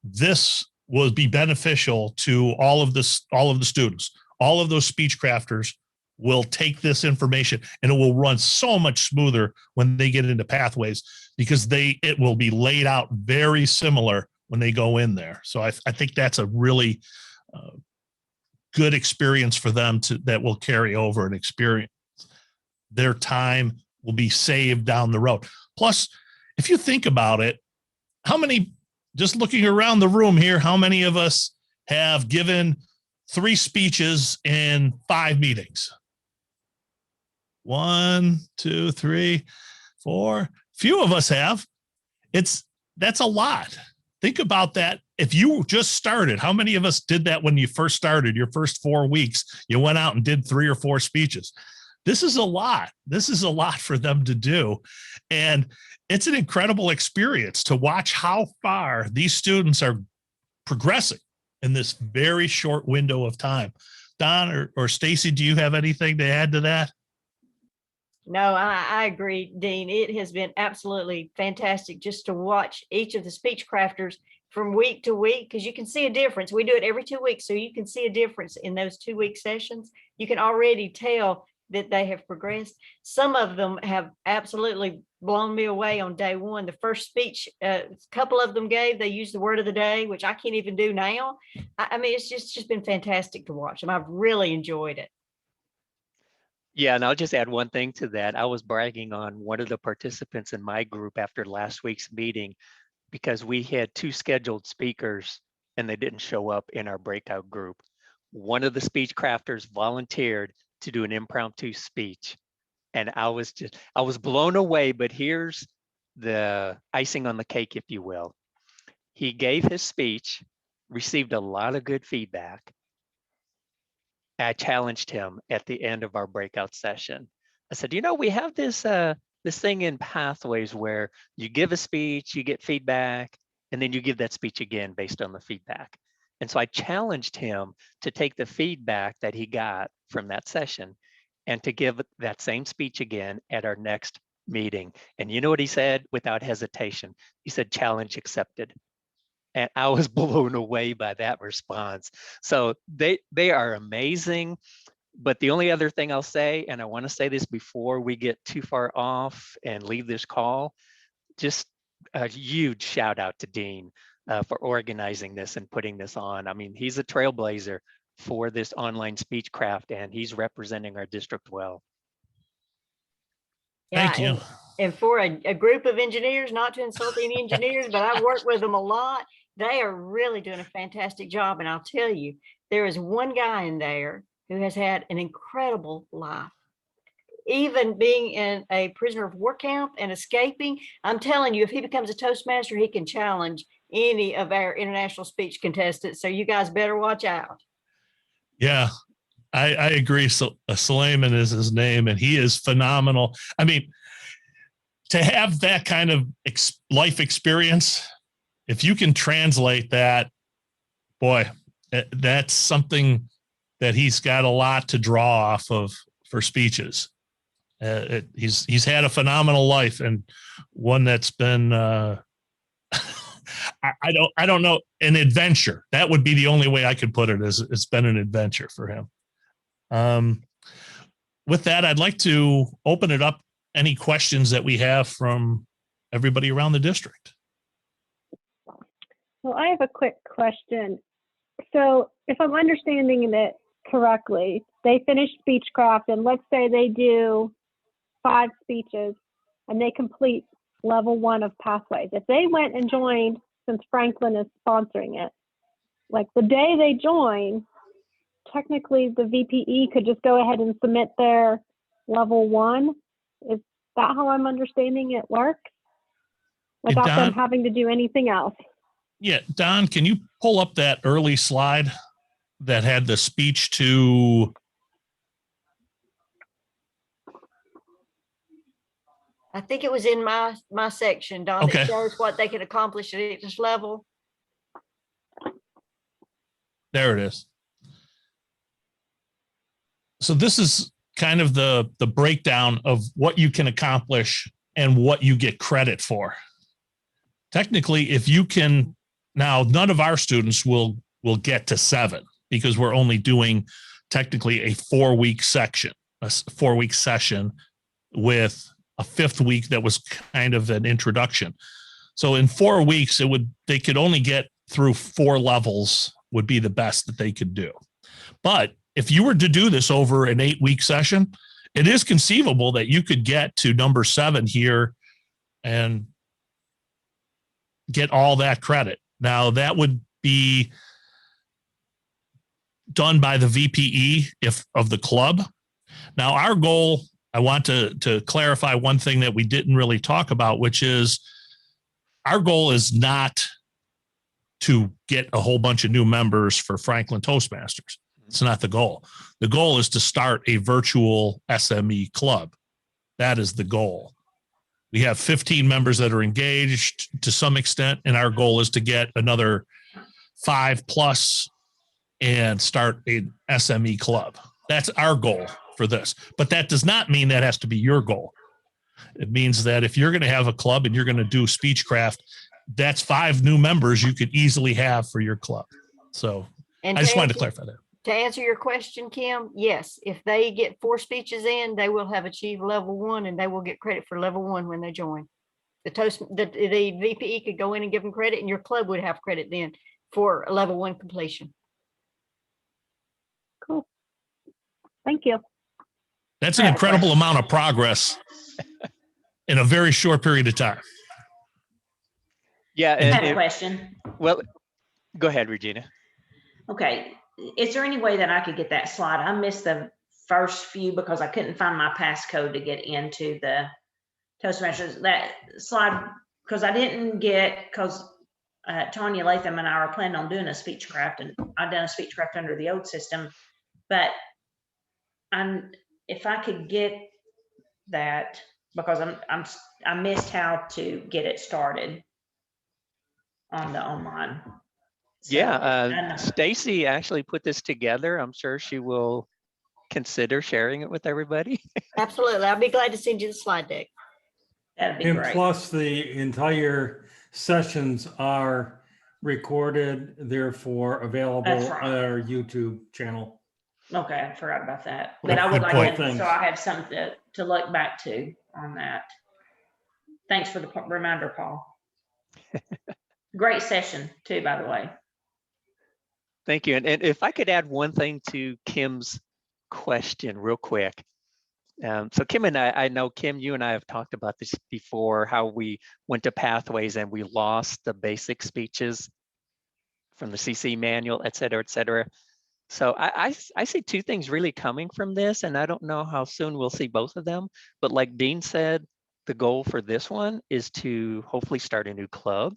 this will be beneficial to all of the students. All of those speech crafters will take this information, and it will run so much smoother when they get into Pathways, because it will be laid out very similar when they go in there. So I think that's a really good experience for them that will carry over and experience. Their time will be saved down the road. Plus, if you think about it, how many, just looking around the room here, how many of us have given 3 speeches in 5 meetings? 1, 2, 3, 4. Few of us have. that's a lot. Think about that. If you just started, how many of us did that when you first started your first 4 weeks? You went out and did 3 or 4 speeches. This is a lot. This is a lot for them to do. And it's an incredible experience to watch how far these students are progressing in this very short window of time. Don or Stacci, do you have anything to add to that? No, I agree, Dean. It has been absolutely fantastic just to watch each of the speech crafters from week to week, because you can see a difference. We do it every 2 weeks, so you can see a difference in those 2-week sessions. You can already tell that they have progressed. Some of them have absolutely blown me away on day one. The first speech, a couple of them gave, they used the word of the day, which I can't even do now. I mean, it's just been fantastic to watch, and I've really enjoyed it. Yeah, and I'll just add one thing to that. I was bragging on one of the participants in my group after last week's meeting because we had 2 scheduled speakers and they didn't show up in our breakout group. One of the speech crafters volunteered to do an impromptu speech, and I was blown away. But here's the icing on the cake, if you will. He gave his speech, received a lot of good feedback. I challenged him at the end of our breakout session. I said, you know, we have this this thing in Pathways where you give a speech, you get feedback, and then you give that speech again based on the feedback. And so I challenged him to take the feedback that he got from that session and to give that same speech again at our next meeting. And you know what he said without hesitation? He said, challenge accepted. And I was blown away by that response. So they are amazing. But the only other thing I'll say, and I want to say this before we get too far off and leave this call, just a huge shout out to Dean for organizing this and putting this on. I mean, he's a trailblazer for this online Speechcraft, and he's representing our district well. Thank you. And for a group of engineers, not to insult any engineers, but I've worked with them a lot. They are really doing a fantastic job. And I'll tell you, there is one guy in there who has had an incredible life. Even being in a prisoner of war camp and escaping, I'm telling you, if he becomes a Toastmaster, he can challenge any of our international speech contestants. So you guys better watch out. Yeah, I agree. So Suleiman is his name, and he is phenomenal. I mean, to have that kind of life experience, if you can translate that, boy, that's something that he's got a lot to draw off of for speeches. He's had a phenomenal life, and one that's been I don't know, an adventure. That would be the only way I could put it. Is it's been an adventure for him. With that, I'd like to open it up. Any questions that we have from everybody around the district? Well, I have a quick question. So if I'm understanding it correctly, they finish Speechcraft, and let's say they do 5 speeches and they complete level 1 of Pathways. If they went and joined, since Franklin is sponsoring it, like the day they join, technically the VPE could just go ahead and submit their level 1. Is that how I'm understanding it works? Without them having to do anything else? Yeah, Don, can you pull up that early slide that had the speech to? I think it was in my section, Don, Okay. that shows what they can accomplish at each level. There it is. So this is kind of the breakdown of what you can accomplish and what you get credit for. Technically, if you can, now none of our students will get to 7 because we're only doing technically a 4-week section, a 4-week session with a 5th week that was kind of an introduction. So in 4 weeks, they could only get through 4 levels would be the best that they could do. But if you were to do this over an 8-week session, it is conceivable that you could get to number 7 here and get all that credit. Now that would be done by the VPE of the club. Now our goal, I want to clarify one thing that we didn't really talk about, which is our goal is not to get a whole bunch of new members for Franklin Toastmasters. It's not the goal. The goal is to start a virtual SME club. That is the goal. We have 15 members that are engaged to some extent, and our goal is to get another 5+ and start an SME club. That's our goal for this. But that does not mean that has to be your goal. It means that if you're going to have a club and you're going to do Speechcraft, that's 5 new members you could easily have for your club. So And I just wanted to answer- clarify that. To answer your question, Kim, yes, if they get 4 speeches in, they will have achieved level 1 and they will get credit for level 1 when they join. The VPE could go in and give them credit, and your club would have credit then for level 1 completion. Cool. Thank you. That's an incredible amount of progress in a very short period of time. Yeah. I have a and- question. well, go ahead, Regina. Okay, is there any way that I could get that slide? I missed the first few because I couldn't find my passcode to get into the Toastmasters. That slide, because I didn't get, because Tanya Latham and I were planning on doing a Speechcraft, and I've done a Speechcraft under the old system, but if I could get that, because I missed how to get it started on the online. So, Yeah, Stacci actually put this together. I'm sure she will consider sharing it with everybody. Absolutely. I'll be glad to send you the slide deck. that'd be And great. plus, the entire sessions are recorded, therefore available That's right. on our YouTube channel. Okay, I forgot about that. Well, But I would good like point. to, so Thanks. I have something to look back to on that. Thanks for the reminder, Paul. Great session too, by the way. Thank you. And if I could add one thing to Kim's question real quick. So Kim and I know, Kim, you and I have talked about this before, how we went to Pathways and we lost the basic speeches from the CC manual, et cetera, et cetera. So I see 2 things really coming from this, and I don't know how soon we'll see both of them. But like Dean said, the goal for this one is to hopefully start a new club.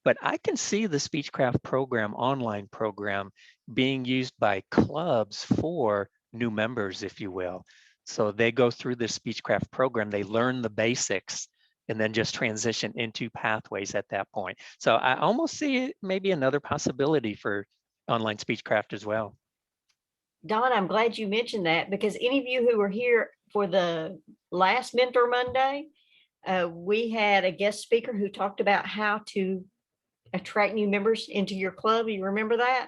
But I can see the Speechcraft program, online program, being used by clubs for new members, if you will. So they go through the Speechcraft program, they learn the basics, and then just transition into Pathways at that point. So I almost see it maybe another possibility for online Speechcraft as well. Don, I'm glad you mentioned that, because any of you who were here for the last Mentor Monday, we had a guest speaker who talked about how to attract new members into your club. You remember that?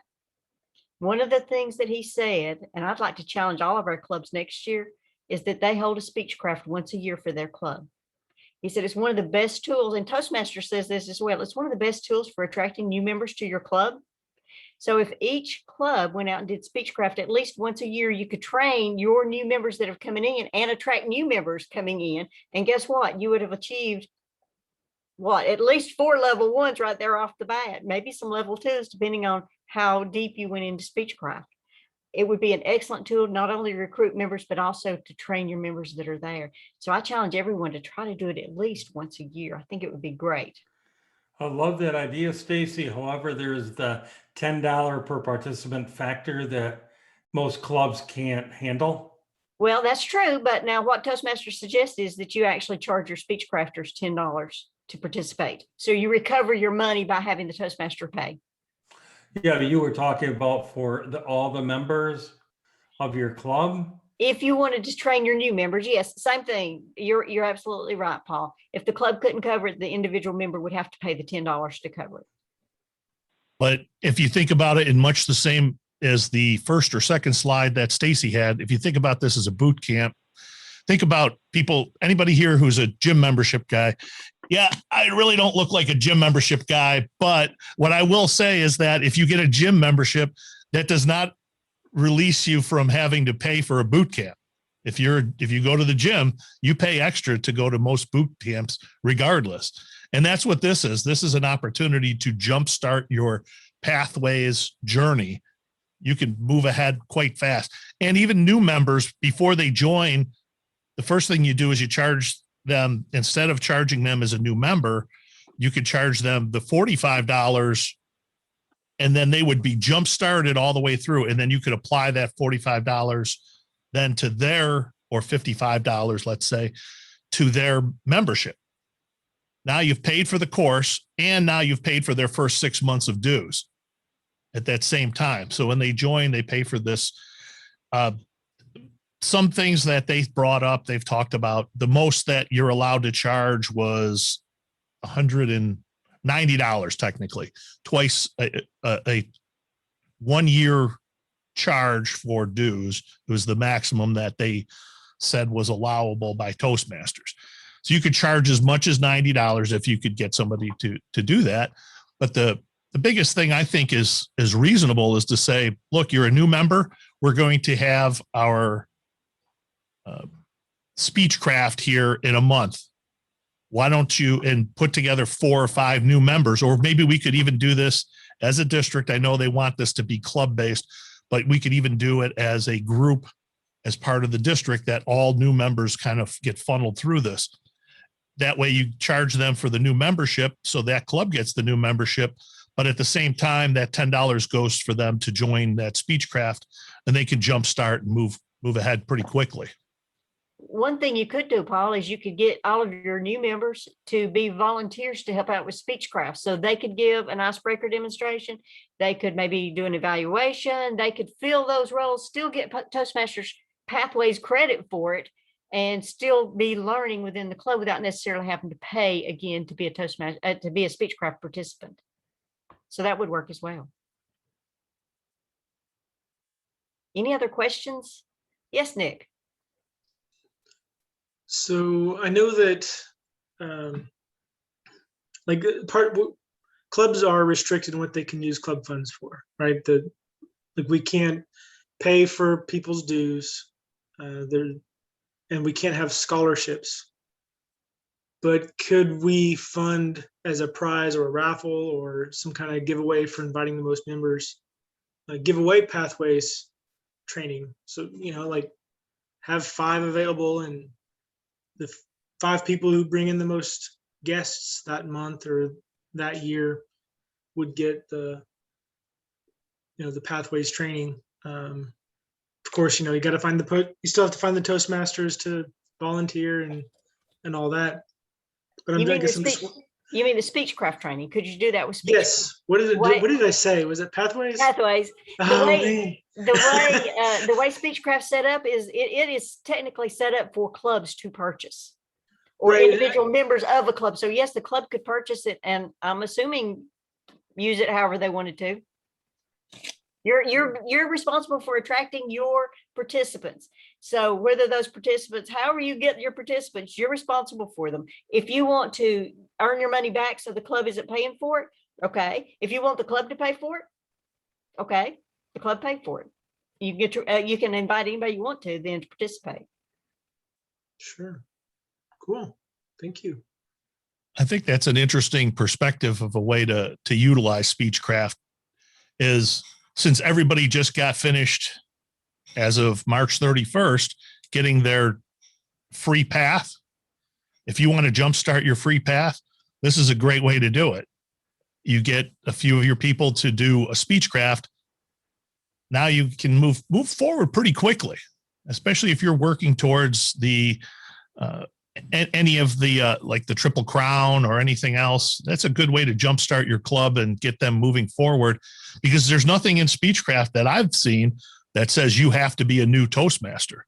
One of the things that he said, and I'd like to challenge all of our clubs next year, is that they hold a Speechcraft once a year for their club. He said it's one of the best tools, and Toastmaster says this as well. It's one of the best tools for attracting new members to your club. So if each club went out and did Speechcraft at least once a year, you could train your new members that are coming in and attract new members coming in. And guess what? You would have achieved at least 4 level 1s right there off the bat, maybe some level 2s, depending on how deep you went into Speechcraft. It would be an excellent tool, not only to recruit members, but also to train your members that are there. So I challenge everyone to try to do it at least once a year. I think it would be great. I love that idea, Stacy. However, there's the $10 per participant factor that most clubs can't handle. Well, that's true. But now what Toastmasters suggests is that you actually charge your Speechcrafters $10 to participate. So you recover your money by having the Toastmaster pay. Yeah, you were talking about for all the members of your club. If you wanted to train your new members, yes, same thing. You're absolutely right, Paul. If the club couldn't cover it, the individual member would have to pay the $10 to cover it. But if you think about it in much the same as the first or second slide that Stacy had, if you think about this as a boot camp, think about people, anybody here who's a gym membership guy. Yeah, I really don't look like a gym membership guy, but what I will say is that if you get a gym membership, that does not release you from having to pay for a boot camp. If you go to the gym, you pay extra to go to most boot camps regardless. And that's what this is. This is an opportunity to jumpstart your Pathways journey. You can move ahead quite fast. And even new members, before they join, the first thing you do is you charge them, instead of charging them as a new member, you could charge them the $45 and then they would be jump started all the way through. And then you could apply that $45 then to their, or $55, let's say, to their membership. Now you've paid for the course and now you've paid for their first 6 months of dues at that same time. So when they join, they pay for this. Some things that they brought up, they've talked about, the most that you're allowed to charge was $190 technically, twice a 1 year charge for dues. It was the maximum that they said was allowable by Toastmasters. So you could charge as much as $90 if you could get somebody to do that. But the biggest thing I think is reasonable is to say, look, you're a new member. We're going to have our Speechcraft here in a month. Why don't you and put together 4 or 5 new members, or maybe we could even do this as a district. I know they want this to be club based, but we could even do it as a group, as part of the district, that all new members kind of get funneled through this. That way you charge them for the new membership, so that club gets the new membership, but at the same time, that $10 goes for them to join that Speechcraft, and they can jumpstart and move ahead pretty quickly. One thing you could do, Paul, is you could get all of your new members to be volunteers to help out with Speechcraft. So they could give an icebreaker demonstration. They could maybe do an evaluation. They could fill those roles, still get Toastmasters Pathways credit for it, and still be learning within the club without necessarily having to pay again to be a Toastmaster, to be a Speechcraft participant. So that would work as well. Any other questions? Yes, Nick. So I know that clubs are restricted in what they can use club funds for, right? We can't pay for people's dues, and we can't have scholarships. But could we fund as a prize or a raffle or some kind of giveaway for inviting the most members, giveaway pathways training? So, like have 5 available, and the 5 people who bring in the most guests that month or that year would get the pathways training. Of course, you got to find you still have to find the Toastmasters to volunteer and all that. But You mean the Speechcraft training? Could you do that with Speechcraft? Yes. What did I say? Was it Pathways? Pathways. Man. The way Speechcraft set up is it is technically set up for clubs to purchase, or Right. individual members of a club. So yes, the club could purchase it, and I'm assuming use it however they wanted to. You're responsible for attracting your participants. So whether those participants, however you get your participants, you're responsible for them. If you want to earn your money back so the club isn't paying for it, okay. If you want the club to pay for it, okay, the club paid for it. You get you can invite anybody you want to then to participate. Sure. Cool. Thank you. I think that's an interesting perspective of a way to utilize Speechcraft, is since everybody just got finished as of March 31st, getting their free path. If you want to jumpstart your free path, this is a great way to do it. You get a few of your people to do a Speechcraft. Now you can move forward pretty quickly, especially if you're working towards the any of the like the Triple Crown or anything else. That's a good way to jumpstart your club and get them moving forward, because there's nothing in Speechcraft that I've seen that says you have to be a new Toastmaster.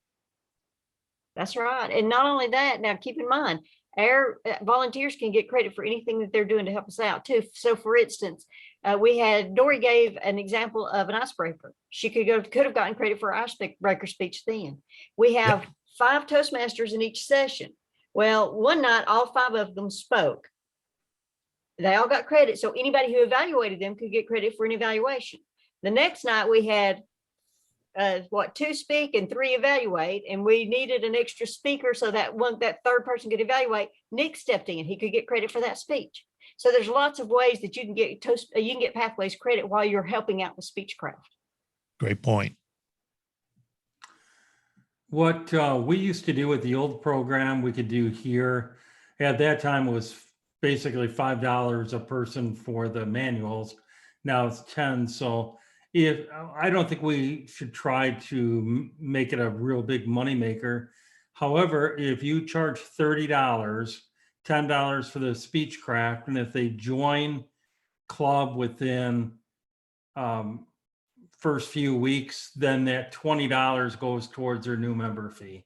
That's right. And not only that, now keep in mind, our volunteers can get credit for anything that they're doing to help us out too. So for instance, Dory gave an example of an icebreaker. She could have gotten credit for our icebreaker speech then. We have 5 Toastmasters in each session. Well, one night, all 5 of them spoke. They all got credit. So anybody who evaluated them could get credit for an evaluation. The next night we had 2 speak and 3 evaluate, and we needed an extra speaker so that that third person could evaluate. Nick stepped in, he could get credit for that speech. So there's lots of ways that you can get Pathways credit while you're helping out with Speechcraft. Great point. What we used to do with the old program, we could do here. At that time, it was basically $5 a person for the manuals. Now it's 10. So if I don't think we should try to make it a real big moneymaker. However, if you charge $30, $10 for the Speechcraft, and if they join club within first few weeks, then that $20 goes towards their new member fee.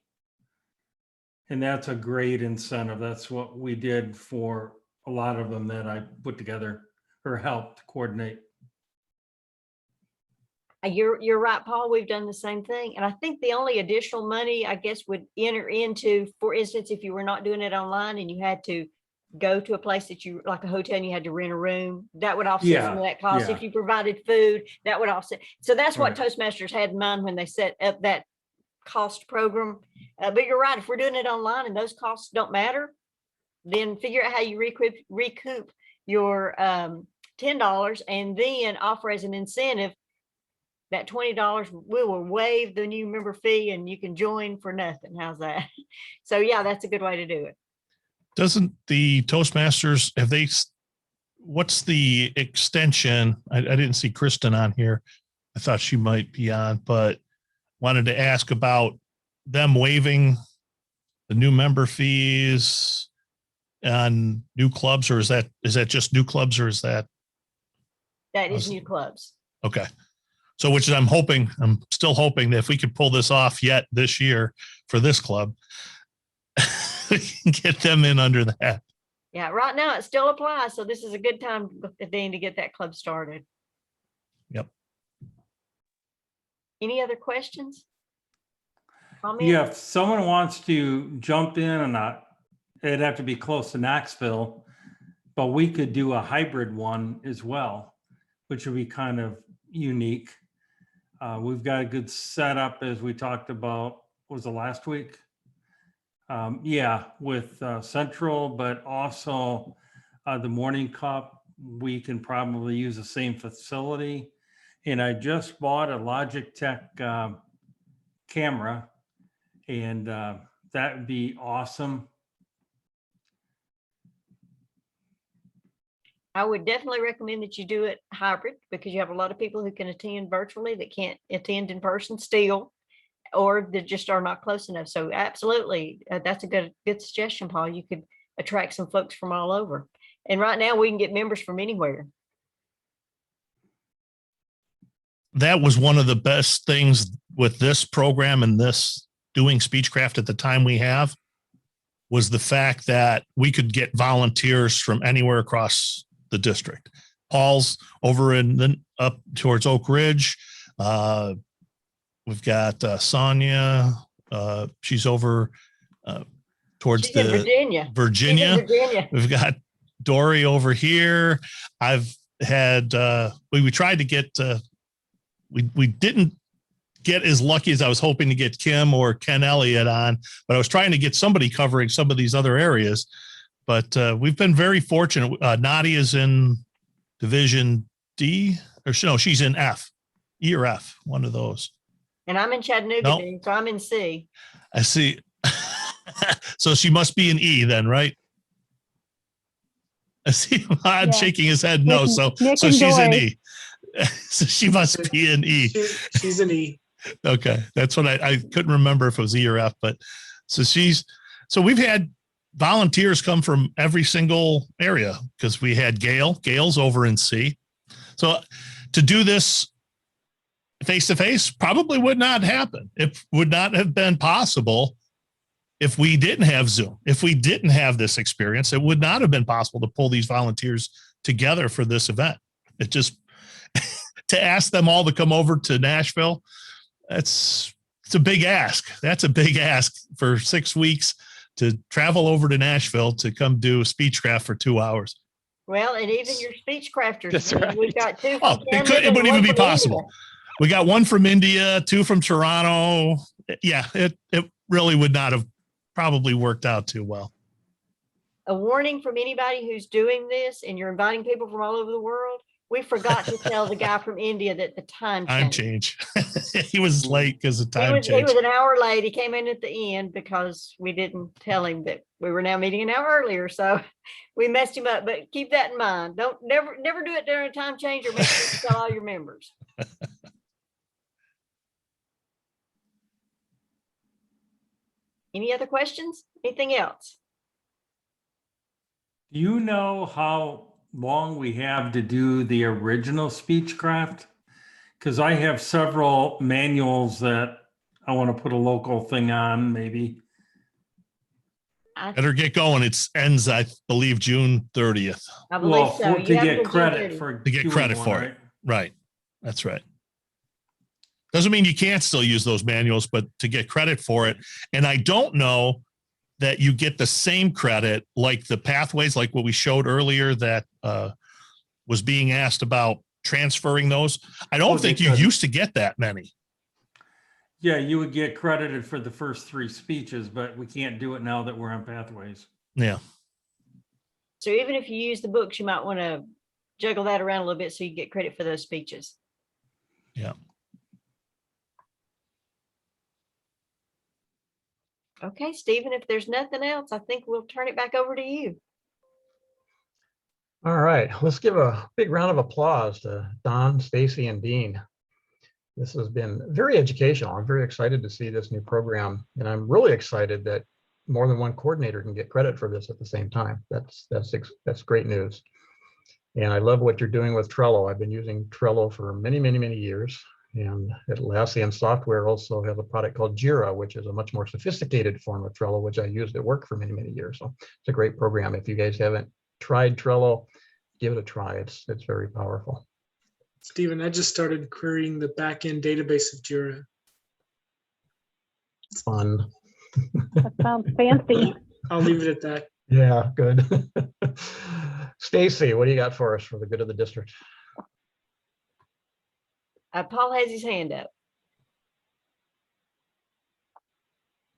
And that's a great incentive. That's what we did for a lot of them that I put together or helped coordinate. You're right, Paul. We've done the same thing. And I think the only additional money, I guess, would enter into, for instance, if you were not doing it online and you had to go to a place that you, like a hotel, and you had to rent a room, that would offset some of that cost. Yeah. If you provided food, that would offset. So that's what Right. Toastmasters had in mind when they set up that cost program. But you're right, if we're doing it online and those costs don't matter, then figure out how you recoup your $10 and then offer as an incentive that $20. We will waive the new member fee and you can join for nothing. How's that? So yeah, that's a good way to do it. Doesn't the Toastmasters, have they, what's the extension? I didn't see Kristen on here. I thought she might be on, but wanted to ask about them waiving the new member fees on new clubs, or is that just new clubs, or is that? That is new clubs. Okay. So, which I'm still hoping that if we could pull this off yet this year for this club, we can get them in under that. Yeah, right now it still applies. So this is a good time, Dean, to get that club started. Yep. Any other questions? Comments? Yeah, if someone wants to jump in, and it'd have to be close to Knoxville, but we could do a hybrid one as well, which would be kind of unique. We've got a good setup, as we talked about, was the last week? Yeah, with Central, but also the Morning Cup, we can probably use the same facility. And I just bought a Logitech camera, and that would be awesome. I would definitely recommend that you do it hybrid, because you have a lot of people who can attend virtually that can't attend in person still, or they just are not close enough. So absolutely, that's a good suggestion, Paul. You could attract some folks from all over. And right now we can get members from anywhere. That was one of the best things with this program and this doing Speechcraft at the time we have, was the fact that we could get volunteers from anywhere across the district. Paul's over up towards Oak Ridge. We've got Sonia. She's over towards She's in Virginia. Virginia. She's in Virginia. We've got Dory over here. I've had we tried to get we didn't get as lucky as I was hoping to get Kim or Ken Elliott on, but I was trying to get somebody covering some of these other areas. But we've been very fortunate. Nadia's in Division D, or no, she's in F, E or F, one of those. And I'm in Chattanooga, Nope. Dean, so I'm in C. I see. So she must be an E then, right? I see Ahmad shaking his head no. Nick So and she's an Dory. E. So she must be an E. She's an E. Okay. That's what I couldn't remember if it was E or F, but so we've had volunteers come from every single area, because we had Gail's over in C. So to do this face-to-face probably would not happen. It would not have been possible if we didn't have Zoom. If we didn't have this experience, it would not have been possible to pull these volunteers together for this event. It just, to ask them all to come over to Nashville, it's a big ask. That's a big ask for 6 weeks to travel over to Nashville to come do Speechcraft for 2 hours. Well, and even your Speechcrafters. That's Dean, right. We've got two. Oh, it wouldn't even be possible. We got one from India, 2 from Toronto. Yeah, it really would not have probably worked out too well. A warning from anybody who's doing this and you're inviting people from all over the world. We forgot to tell the guy from India that the time Time changed. change. He was late because of He time was, he was change. an hour late. He came in at the end because we didn't tell him that we were now meeting an hour earlier. So we messed him up, but keep that in mind. Don't never do it during a time change, or make sure you tell all your members. Any other questions? Anything else? Do you know how long we have to do the original Speechcraft? Because I have several manuals that I want to put a local thing on, maybe. Better get going. It ends, I believe, June 30th. I believe Well, so. to You have get until June credit 30th. for To get doing credit one, for right? it. Right. That's right. Doesn't mean you can't still use those manuals, but to get credit for it. And I don't know that you get the same credit like the pathways, like what we showed earlier that was being asked about transferring those. I don't think you used to get that many. Yeah, you would get credited for the first 3 speeches, but we can't do it now that we're on Pathways. Yeah. So even if you use the books, you might want to juggle that around a little bit so you get credit for those speeches. Yeah. Okay, Stephen, if there's nothing else, I think we'll turn it back over to you. All right, let's give a big round of applause to Don, Stacy, and Dean. This has been very educational. I'm very excited to see this new program, and I'm really excited that more than one coordinator can get credit for this at the same time. That's great news. And I love what you're doing with Trello. I've been using Trello for many, many, many years. And Atlassian Software also has a product called Jira, which is a much more sophisticated form of Trello, which I used at work for many, many years. So it's a great program. If you guys haven't tried Trello, give it a try. It's very powerful. Stephen, I just started querying the backend database of Jira. It's fun. That sounds fancy. I'll leave it at that. Yeah, good. Stacy, what do you got for us for the good of the district? Paul has his hand up.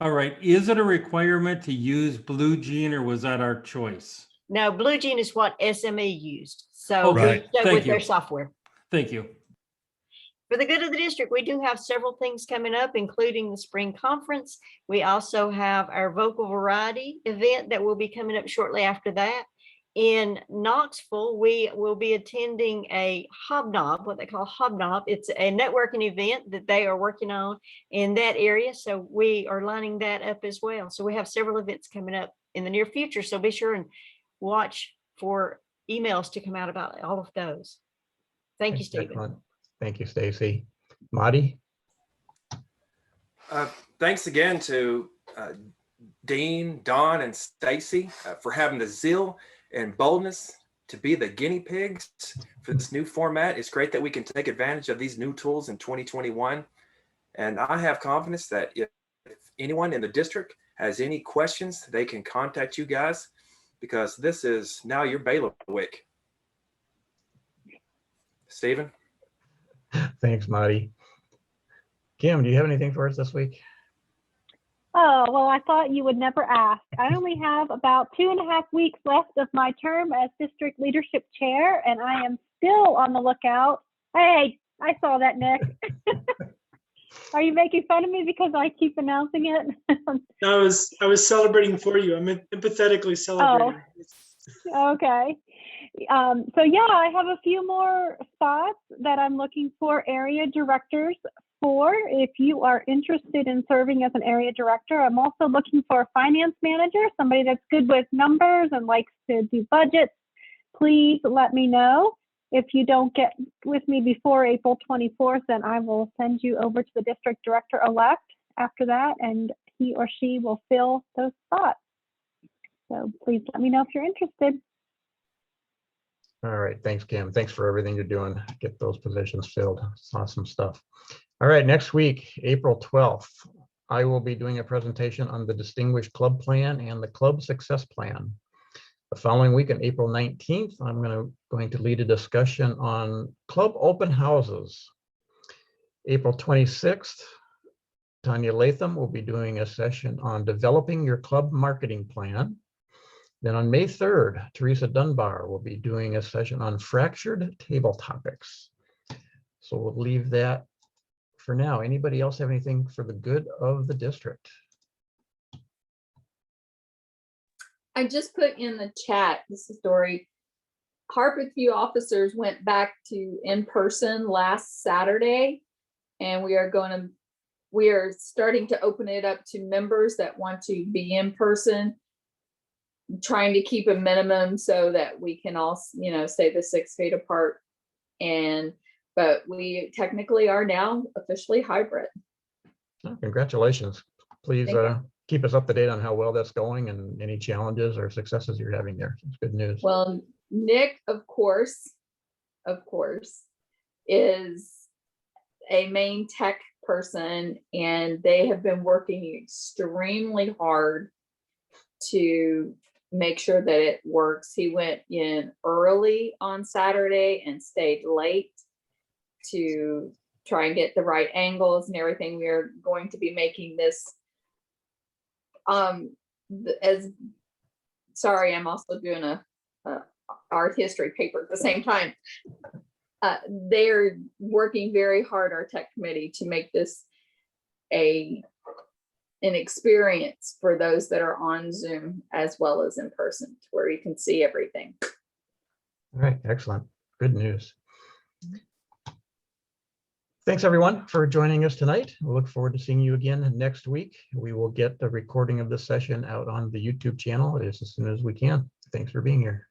All right, is it a requirement to use Blue Jean, or was that our choice? No, Blue Jean is what SME used. So Oh, we right. stuck Thank with their you. software. Thank you. For the good of the district, we do have several things coming up, including the spring conference. We also have our vocal variety event that will be coming up shortly after that. In Knoxville, we will be attending a hobnob, what they call hobnob. It's a networking event that they are working on in that area. So we are lining that up as well. So we have several events coming up in the near future. So be sure and watch for emails to come out about all of those. Thank you, Stephen. Excellent. Thank you, Stacy. Marty? Thanks again to Dean, Don, and Stacy for having the zeal and boldness to be the guinea pigs for this new format. It's great that we can take advantage of these new tools in 2021. And I have confidence that if anyone in the district has any questions, they can contact you guys, because this is now your bailiwick. Stephen? Thanks, Marty. Kim, do you have anything for us this week? Oh, well, I thought you would never ask. I only have about 2.5 weeks left of my term as district leadership chair, and I am still on the lookout. Hey, I saw that, Nick. Are you making fun of me because I keep announcing it? I was celebrating for you. I'm empathetically celebrating. Okay. So yeah, I have a few more spots that I'm looking for area directors for. If you are interested in serving as an area director, I'm also looking for a finance manager, somebody that's good with numbers and likes to do budgets. Please let me know. If you don't get with me before April 24th, then I will send you over to the district director-elect after that, and he or she will fill those spots. So please let me know if you're interested. All right, thanks, Kim. Thanks for everything you're doing to get those positions filled. It's awesome stuff. All right, next week, April 12th, I will be doing a presentation on the Distinguished Club Plan and the Club Success Plan. The following week, on April 19th, I'm going to lead a discussion on club open houses. April 26th, Tanya Latham will be doing a session on developing your club marketing plan. Then on May 3rd, Teresa Dunbar will be doing a session on fractured table topics. So we'll leave that for now. Anybody else have anything for the good of the district? I just put in the chat, this is Dory. Harpeth View officers went back to in-person last Saturday, and we are starting to open it up to members that want to be in person, trying to keep a minimum so that we can all, stay the 6 feet apart. But we technically are now officially hybrid. Oh, congratulations. Please Thank you. keep us up to date on how well that's going and any challenges or successes you're having there. It's good news. Well, Nick, of course, is a main tech person, and they have been working extremely hard to make sure that it works. He went in early on Saturday and stayed late to try and get the right angles and everything. We are going to be making this I'm also doing a art history paper at the same time. They're working very hard, our tech committee, to make this an experience for those that are on Zoom as well as in person, where you can see everything. All right, excellent. Good news. Thanks everyone for joining us tonight. We look forward to seeing you again next week. We will get the recording of this session out on the YouTube channel as soon as we can. Thanks for being here.